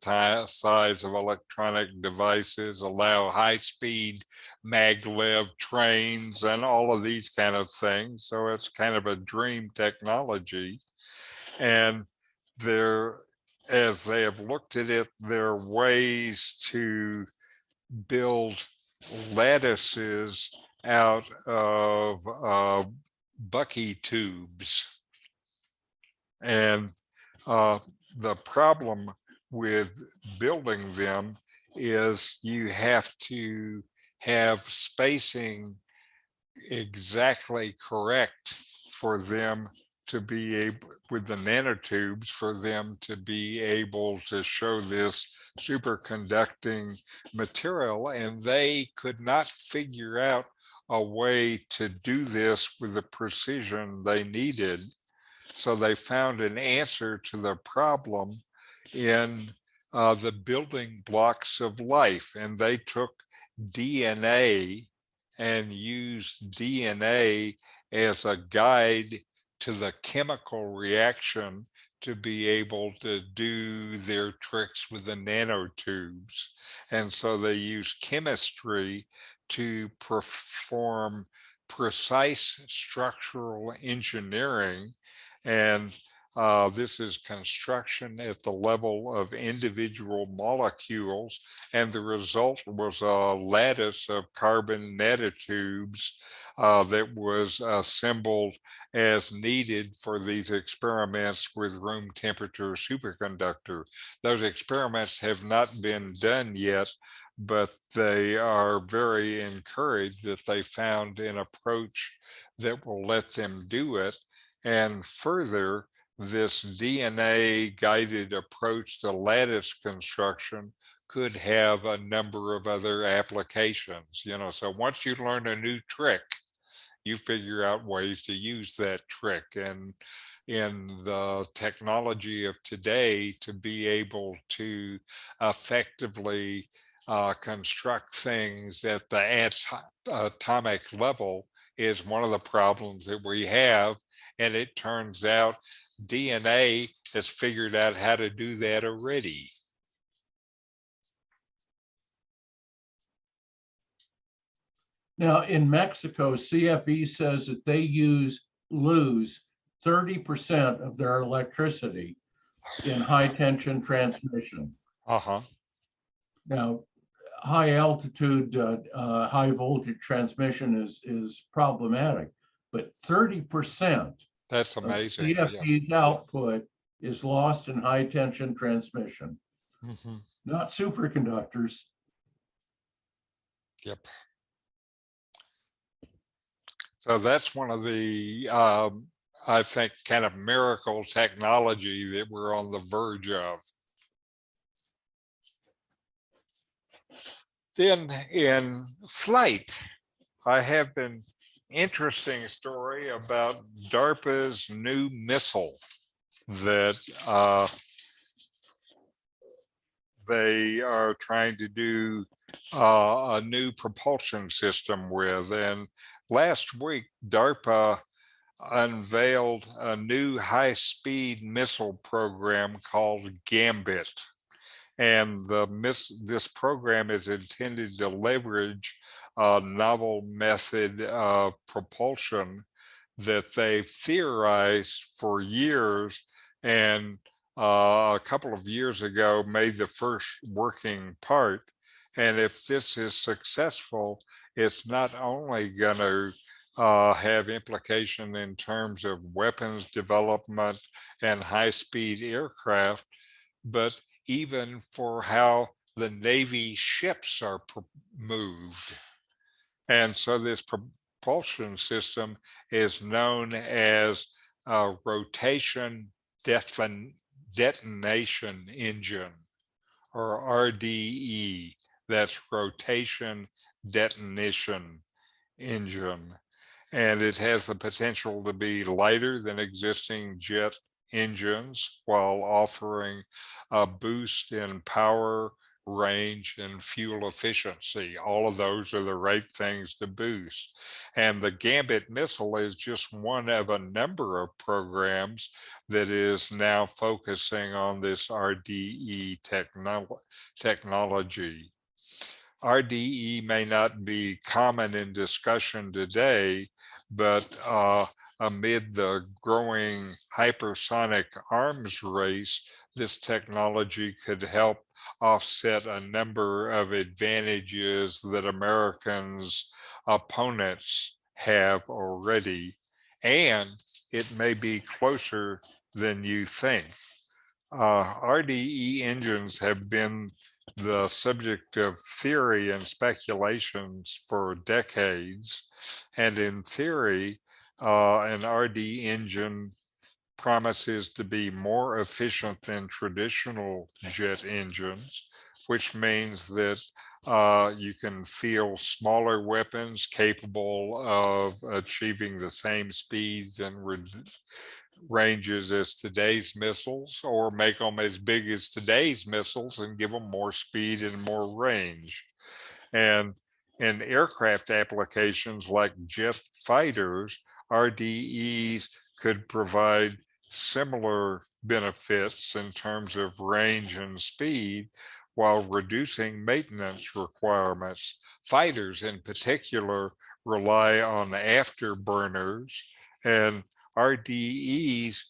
size of electronic devices, allow high-speed maglev trains, and all of these kind of things. So it's kind of a dream technology. And there, as they have looked at it, there are ways to build lattices out of Bucky tubes. And the problem with building them is you have to have spacing exactly correct for them to be able, with the nanotubes, for them to be able to show this superconducting material. And they could not figure out a way to do this with the precision they needed. So they found an answer to the problem in the building blocks of life. And they took DNA and used DNA as a guide to the chemical reaction to be able to do their tricks with the nanotubes. And so they use chemistry to perform precise structural engineering. And This is construction at the level of individual molecules, and the result was a lattice of carbon nanotubes that was assembled as needed for these experiments with room temperature superconductor. Those experiments have not been done yet, but they are very encouraged that they found an approach that will let them do it. And further, this DNA guided approach to lattice construction could have a number of other applications. So once you learn a new trick, you figure out ways to use that trick. And in the technology of today, to be able to effectively construct things at the atomic level is one of the problems that we have. And it turns out DNA has figured out how to do that already. Now, in Mexico, CFE says that they lose 30% of their electricity in high tension transmission. Uh-huh. Now, high altitude, high voltage transmission is problematic, but 30% That's of amazing. CFE's Yes. output is lost in high tension transmission, Mhm. not superconductors. Yep. So that's one of the, I think, kind of miracle technology that we're on the verge of. Then in flight, I have an interesting story about DARPA's new missile that they are trying to do a new propulsion system with. And last week, DARPA unveiled a new high-speed missile program called Gambit. And this program is intended to leverage a novel method of propulsion that they've theorized for years, and a couple of years ago made the first working part. And if this is successful, it's not only going to have implication in terms of weapons development and high-speed aircraft, but even for how the Navy ships are moved. And so this propulsion system is known as a rotation detonation engine, or RDE. That's rotation detonation engine. And it has the potential to be lighter than existing jet engines while offering a boost in power, range, and fuel efficiency. All of those are the right things to boost. And the Gambit missile is just one of a number of programs that is now focusing on this RDE technology. RDE may not be common in discussion today, but amid the growing hypersonic arms race, this technology could help offset a number of advantages that Americans' opponents have already, and it may be closer than you think. RDE engines have been the subject of theory and speculations for decades. And in theory, an RD engine promises to be more efficient than traditional jet engines, which means that you can field smaller weapons capable of achieving the same speeds and ranges as today's missiles, or make them as big as today's missiles and give them more speed and more range. And in aircraft applications like jet fighters, RDEs could provide similar benefits in terms of range and speed while reducing maintenance requirements. Fighters in particular rely on afterburners, and RDEs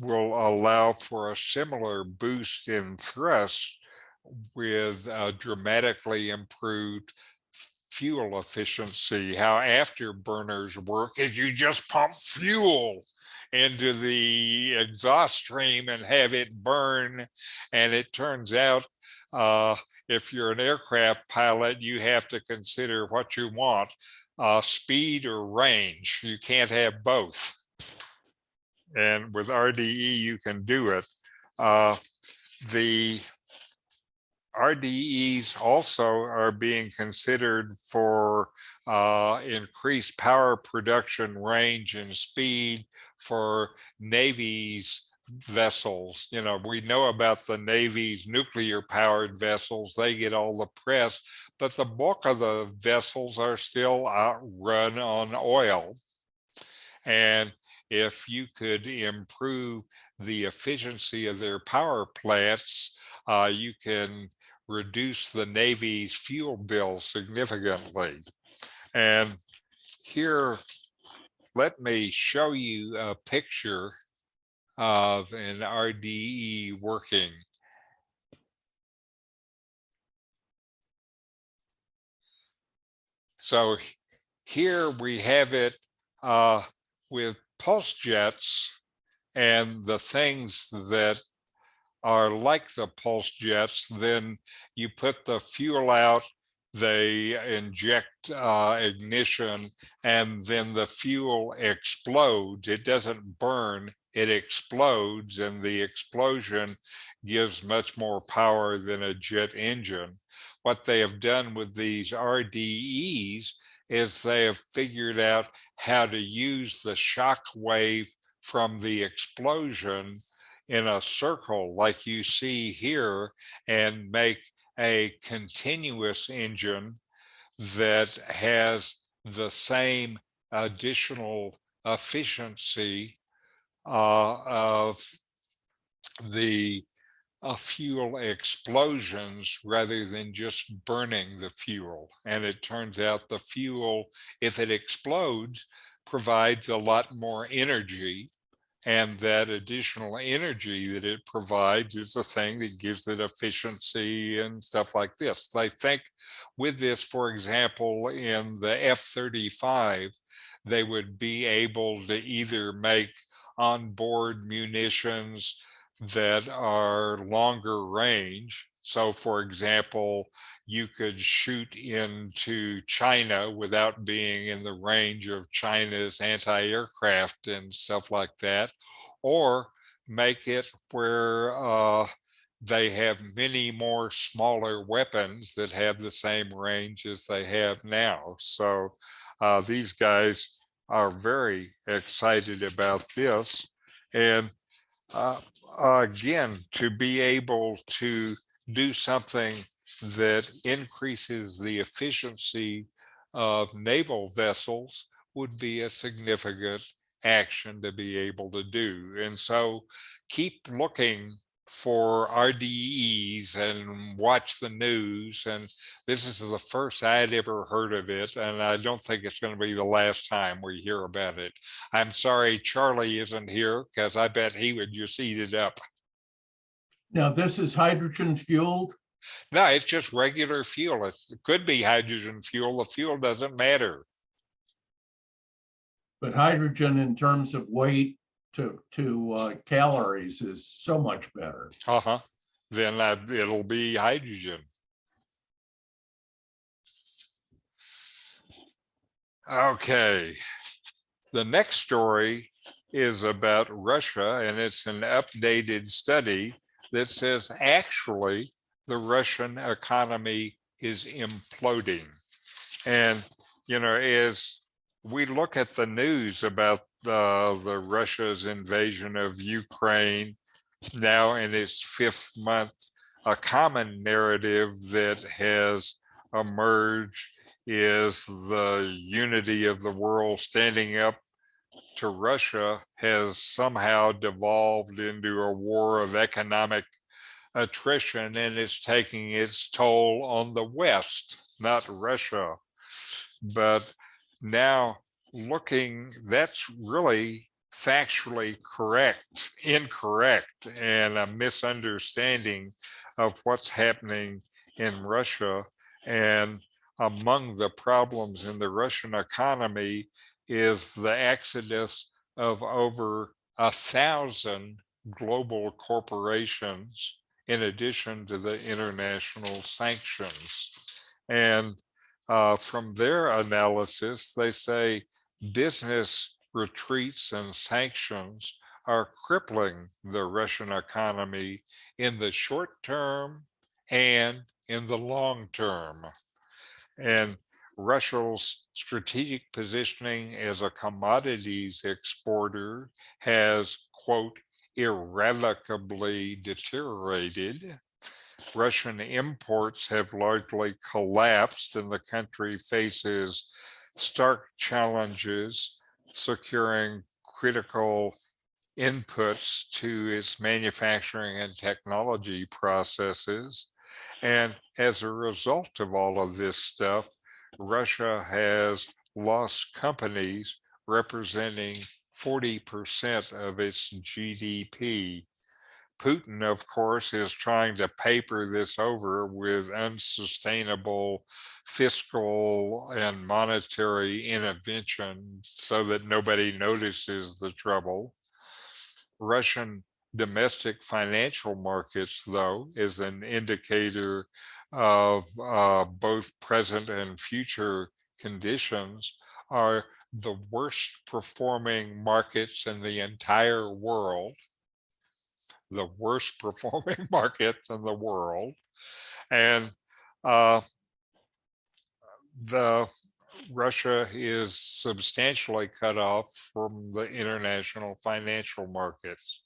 will allow for a similar boost in thrust with dramatically improved fuel efficiency. How afterburners work is you just pump fuel into the exhaust stream and have it burn. And it turns out if you're an aircraft pilot, you have to consider what you want, speed or range. You can't have both. And with RDE, you can do it. The RDEs also are being considered for increased power production range and speed for Navy's vessels. You know, we know about the Navy's nuclear powered vessels. They get all the press, but the bulk of the vessels are still run on oil. And if you could improve the efficiency of their power plants, you can reduce the Navy's fuel bill significantly. And here, let me show you a picture of an RDE working. So here we have it with pulse jets, and the things that are like the pulse jets, then you put the fuel out, they inject ignition, and then the fuel explodes. It doesn't burn, it explodes, and the explosion gives much more power than a jet engine. What they have done with these RDEs is they have figured out how to use the shock wave from the explosion in a circle like you see here and make a continuous engine that has the same additional efficiency of the fuel explosions rather than just burning the fuel. And it turns out the fuel, if it explodes, provides a lot more energy, and that additional energy that it provides is the thing that gives it efficiency and stuff like this. I think with this, for example, in the F-35, they would be able to either make onboard munitions that are longer range. So for example, you could shoot into China without being in the range of China's anti-aircraft and stuff like that, or make it where they have many more smaller weapons that have the same range as they have now. So these guys are very excited about this. And again, to be able to do something that increases the efficiency of naval vessels would be a significant action to be able to do. And so keep looking for RDEs and watch the news. And this is the first I'd ever heard of it. And I don't think it's going to be the last time we hear about it. I'm sorry Charlie isn't here because I bet he would just eat it up. Now, this is hydrogen fueled? No, it's just regular fuel. It could be hydrogen fuel. The fuel doesn't matter. But hydrogen in terms of weight to calories is so much better. Then it'll be hydrogen. Okay. The next story is about Russia, and it's an updated study that says actually the Russian economy is imploding. And, you know, as we look at the news about the Russia's invasion of Ukraine now in its 5th month, a common narrative that has emerged is the unity of the world standing up to Russia has somehow devolved into a war of economic attrition, and it's taking its toll on the West, not Russia. But now looking, that's really factually incorrect, and a misunderstanding of what's happening in Russia. And among the problems in the Russian economy is the exodus of over 1,000 global corporations, in addition to the international sanctions. And from their analysis, they say business retreats and sanctions are crippling the Russian economy in the short term and in the long term. And Russia's strategic positioning as a commodities exporter has, quote, irrevocably deteriorated. Russian imports have largely collapsed, and the country faces stark challenges securing critical inputs to its manufacturing and technology processes. And as a result of all of this stuff, Russia has lost companies representing 40% of its GDP. Putin, of course, is trying to paper this over with unsustainable fiscal and monetary intervention so that nobody notices the trouble. Russian domestic financial markets, though, is an indicator of both present and future conditions, are the worst performing markets in the entire world, the worst performing markets in the world. And the Russia is substantially cut off from the international financial markets.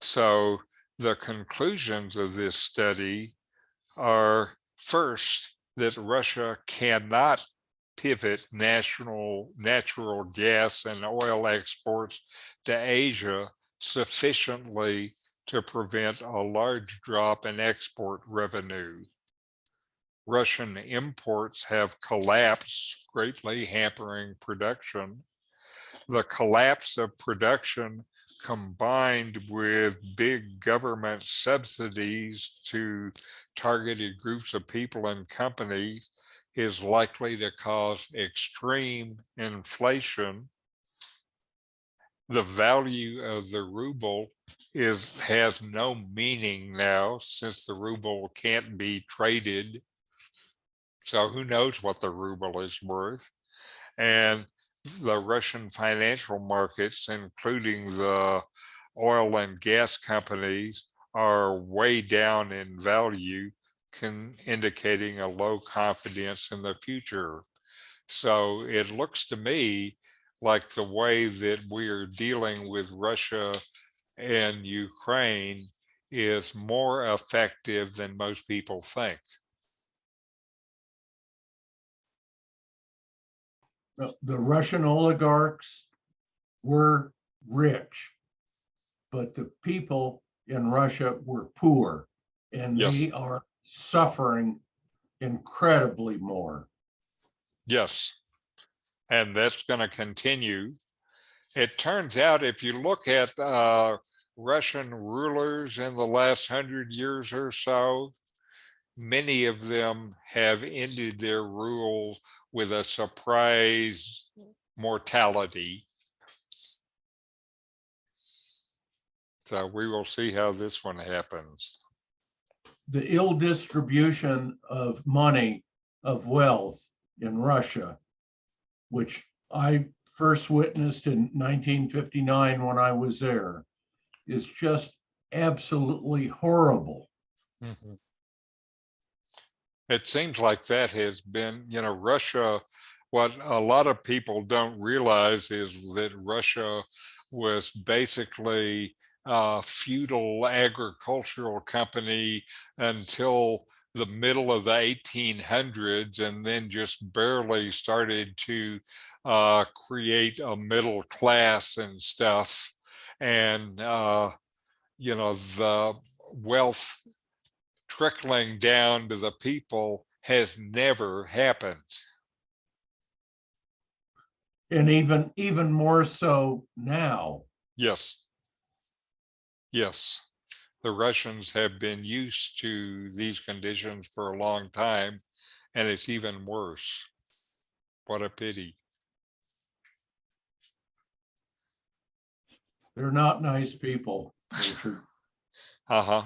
So the conclusions of this study are, first, that Russia cannot pivot natural gas and oil exports to Asia sufficiently to prevent a large drop in export revenue. Russian imports have collapsed, greatly hampering production. The collapse of production, combined with big government subsidies to targeted groups of people and companies, is likely to cause extreme inflation. The value of the ruble has no meaning now, since the ruble can't be traded. So who knows what the ruble is worth? And the Russian financial markets, including the oil and gas companies, are way down in value, indicating a low confidence in the future. So it looks to me like the way that we are dealing with Russia and Ukraine is more effective than most people think. The Russian oligarchs were rich, but the people in Russia were poor, and Yes. they are suffering incredibly more. Yes. And that's going to continue. It turns out, if you look at Russian rulers in the last 100 years or so, many of them have ended their rule with a surprise mortality. So we will see how this one happens. The ill distribution of money, of wealth in Russia, which I first witnessed in 1959 when I was there, is just absolutely horrible. Mm-hmm. It seems like that has been, Russia, what a lot of people don't realize is that Russia was basically a feudal agricultural company until the middle of the 1800s, and then just barely started to create a middle class and stuff. And, the wealth trickling down to the people has never happened. And even more so now. Yes, yes. The Russians have been used to these conditions for a long time, and it's even worse. What a pity. They're not nice people, Richard. Uh-huh.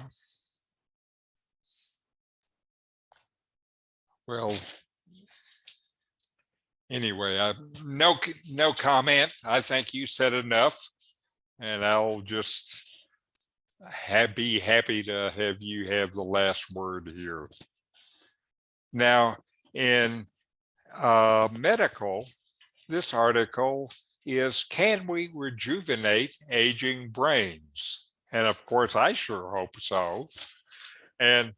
Well, anyway, no comment. I think you said enough, and I'll just be happy to have you have the last word here. Now, in medical, this article is, can we rejuvenate aging brains? And of course, I sure hope so. And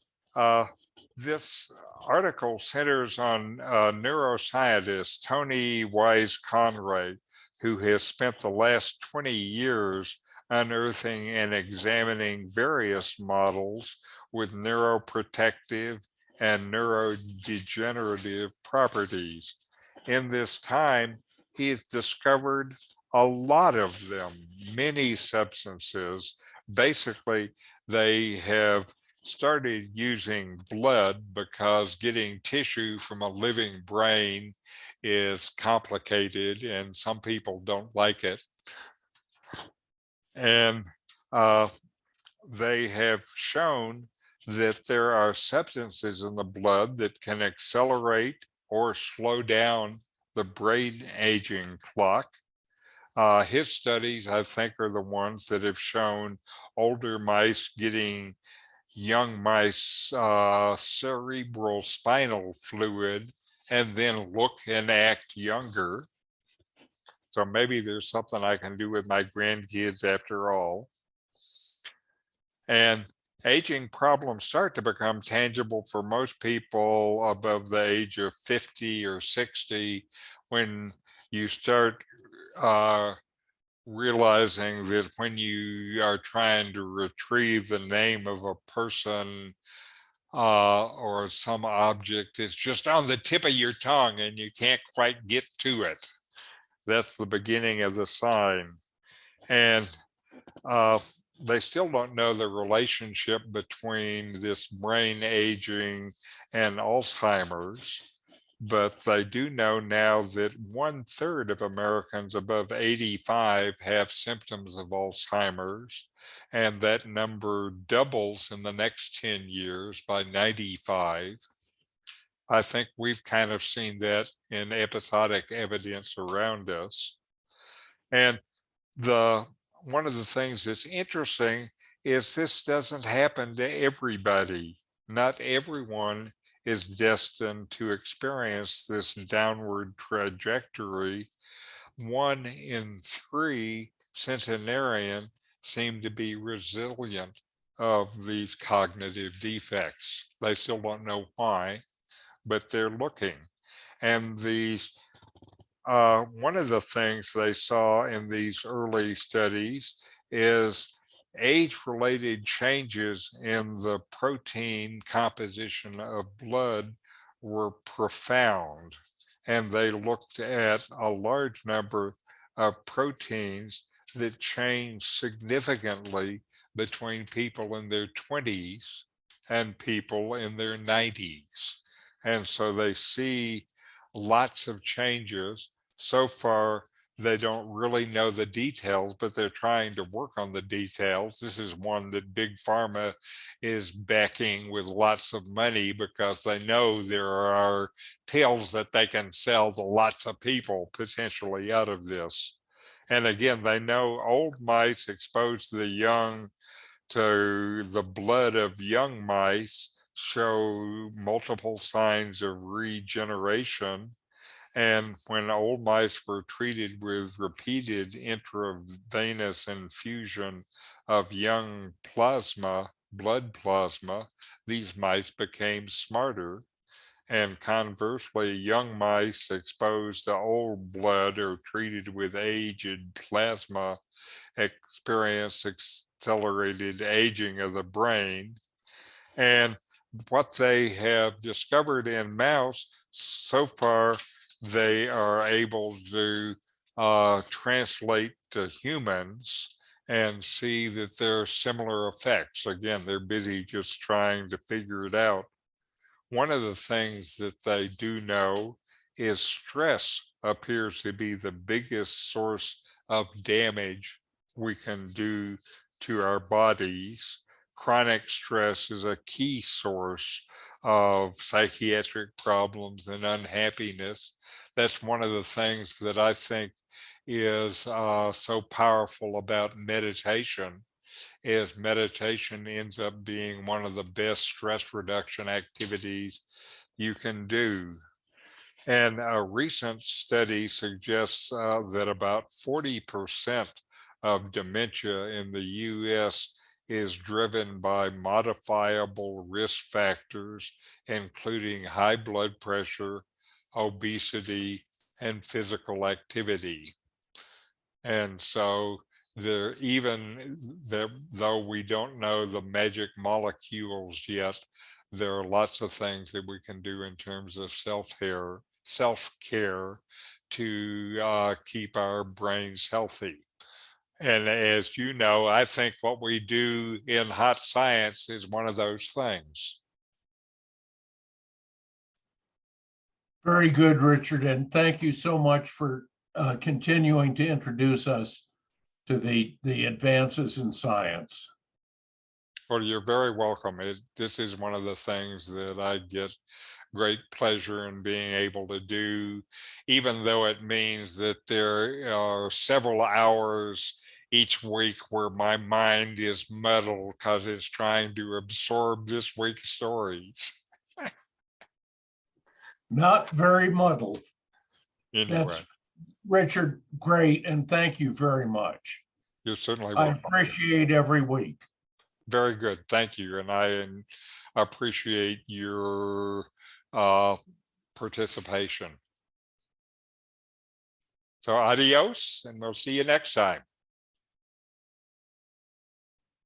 this article centers on neuroscientist Tony Wise Conray, who has spent the last 20 years unearthing and examining various models with neuroprotective and neurodegenerative properties. In this time, he has discovered a lot of them, many substances. Basically, they have started using blood because getting tissue from a living brain is complicated and some people don't like it. And they have shown that there are substances in the blood that can accelerate or slow down the brain aging clock. His studies, I think, are the ones that have shown older mice getting young mice cerebral spinal fluid and then look and act younger. So maybe there's something I can do with my grandkids after all. And aging problems start to become tangible for most people above the age of 50 or 60 when you start realizing that when you are trying to retrieve the name of a person or some object, it's just on the tip of your tongue and you can't quite get to it. That's the beginning of the sign. And they still don't know the relationship between this brain aging and Alzheimer's, but they do know now that 1/3 of Americans above 85 have symptoms of Alzheimer's, and that number doubles in the next 10 years by 95. I think we've kind of seen that in episodic evidence around us. And the one of the things that's interesting is this doesn't happen to everybody. Not everyone is destined to experience this downward trajectory. 1 in 3 centenarian seem to be resilient of these cognitive defects. They still don't know why, but they're looking. And these one of the things they saw in these early studies is age-related changes in the protein composition of blood were profound. And they looked at a large number of proteins that changed significantly between people in their 20s and people in their 90s. And so they see lots of changes. So far, they don't really know the details, but they're trying to work on the details. This is one that Big Pharma is backing with lots of money because they know there are pills that they can sell to lots of people potentially out of this. And again, they know old mice exposed to the young to the blood of young mice show multiple signs of regeneration. And when old mice were treated with repeated intravenous infusion of young plasma, blood plasma, these mice became smarter. And conversely, young mice exposed to old blood or treated with aged plasma experienced accelerated aging of the brain. And what they have discovered in mouse so far, they are able to translate to humans and see that there are similar effects. Again, they're busy just trying to figure it out. One of the things that they do know is stress appears to be the biggest source of damage we can do to our bodies. Chronic stress is a key source of psychiatric problems and unhappiness. That's one of the things that I think is so powerful about meditation, is meditation ends up being one of the best stress reduction activities you can do. And a recent study suggests that about 40% of dementia in the US is driven by modifiable risk factors, including high blood pressure, obesity, and physical activity. And so there, even there, though we don't know the magic molecules yet, there are lots of things that we can do in terms of self-care to keep our brains healthy. And as you know, I think what we do in hot science is one of those things. Very good, Richard, and thank you so much for continuing to introduce us to the advances in science. Well, you're very welcome. This is one of the things that I get great pleasure in being able to do, even though it means that there are several hours each week where my mind is muddled because it's trying to absorb this week's stories. Not very muddled. Anyway, That's Richard, great, and thank you very much. you're certainly I welcome. appreciate every week. Very good. Thank you. And I appreciate your participation. So adios, and we'll see you next time.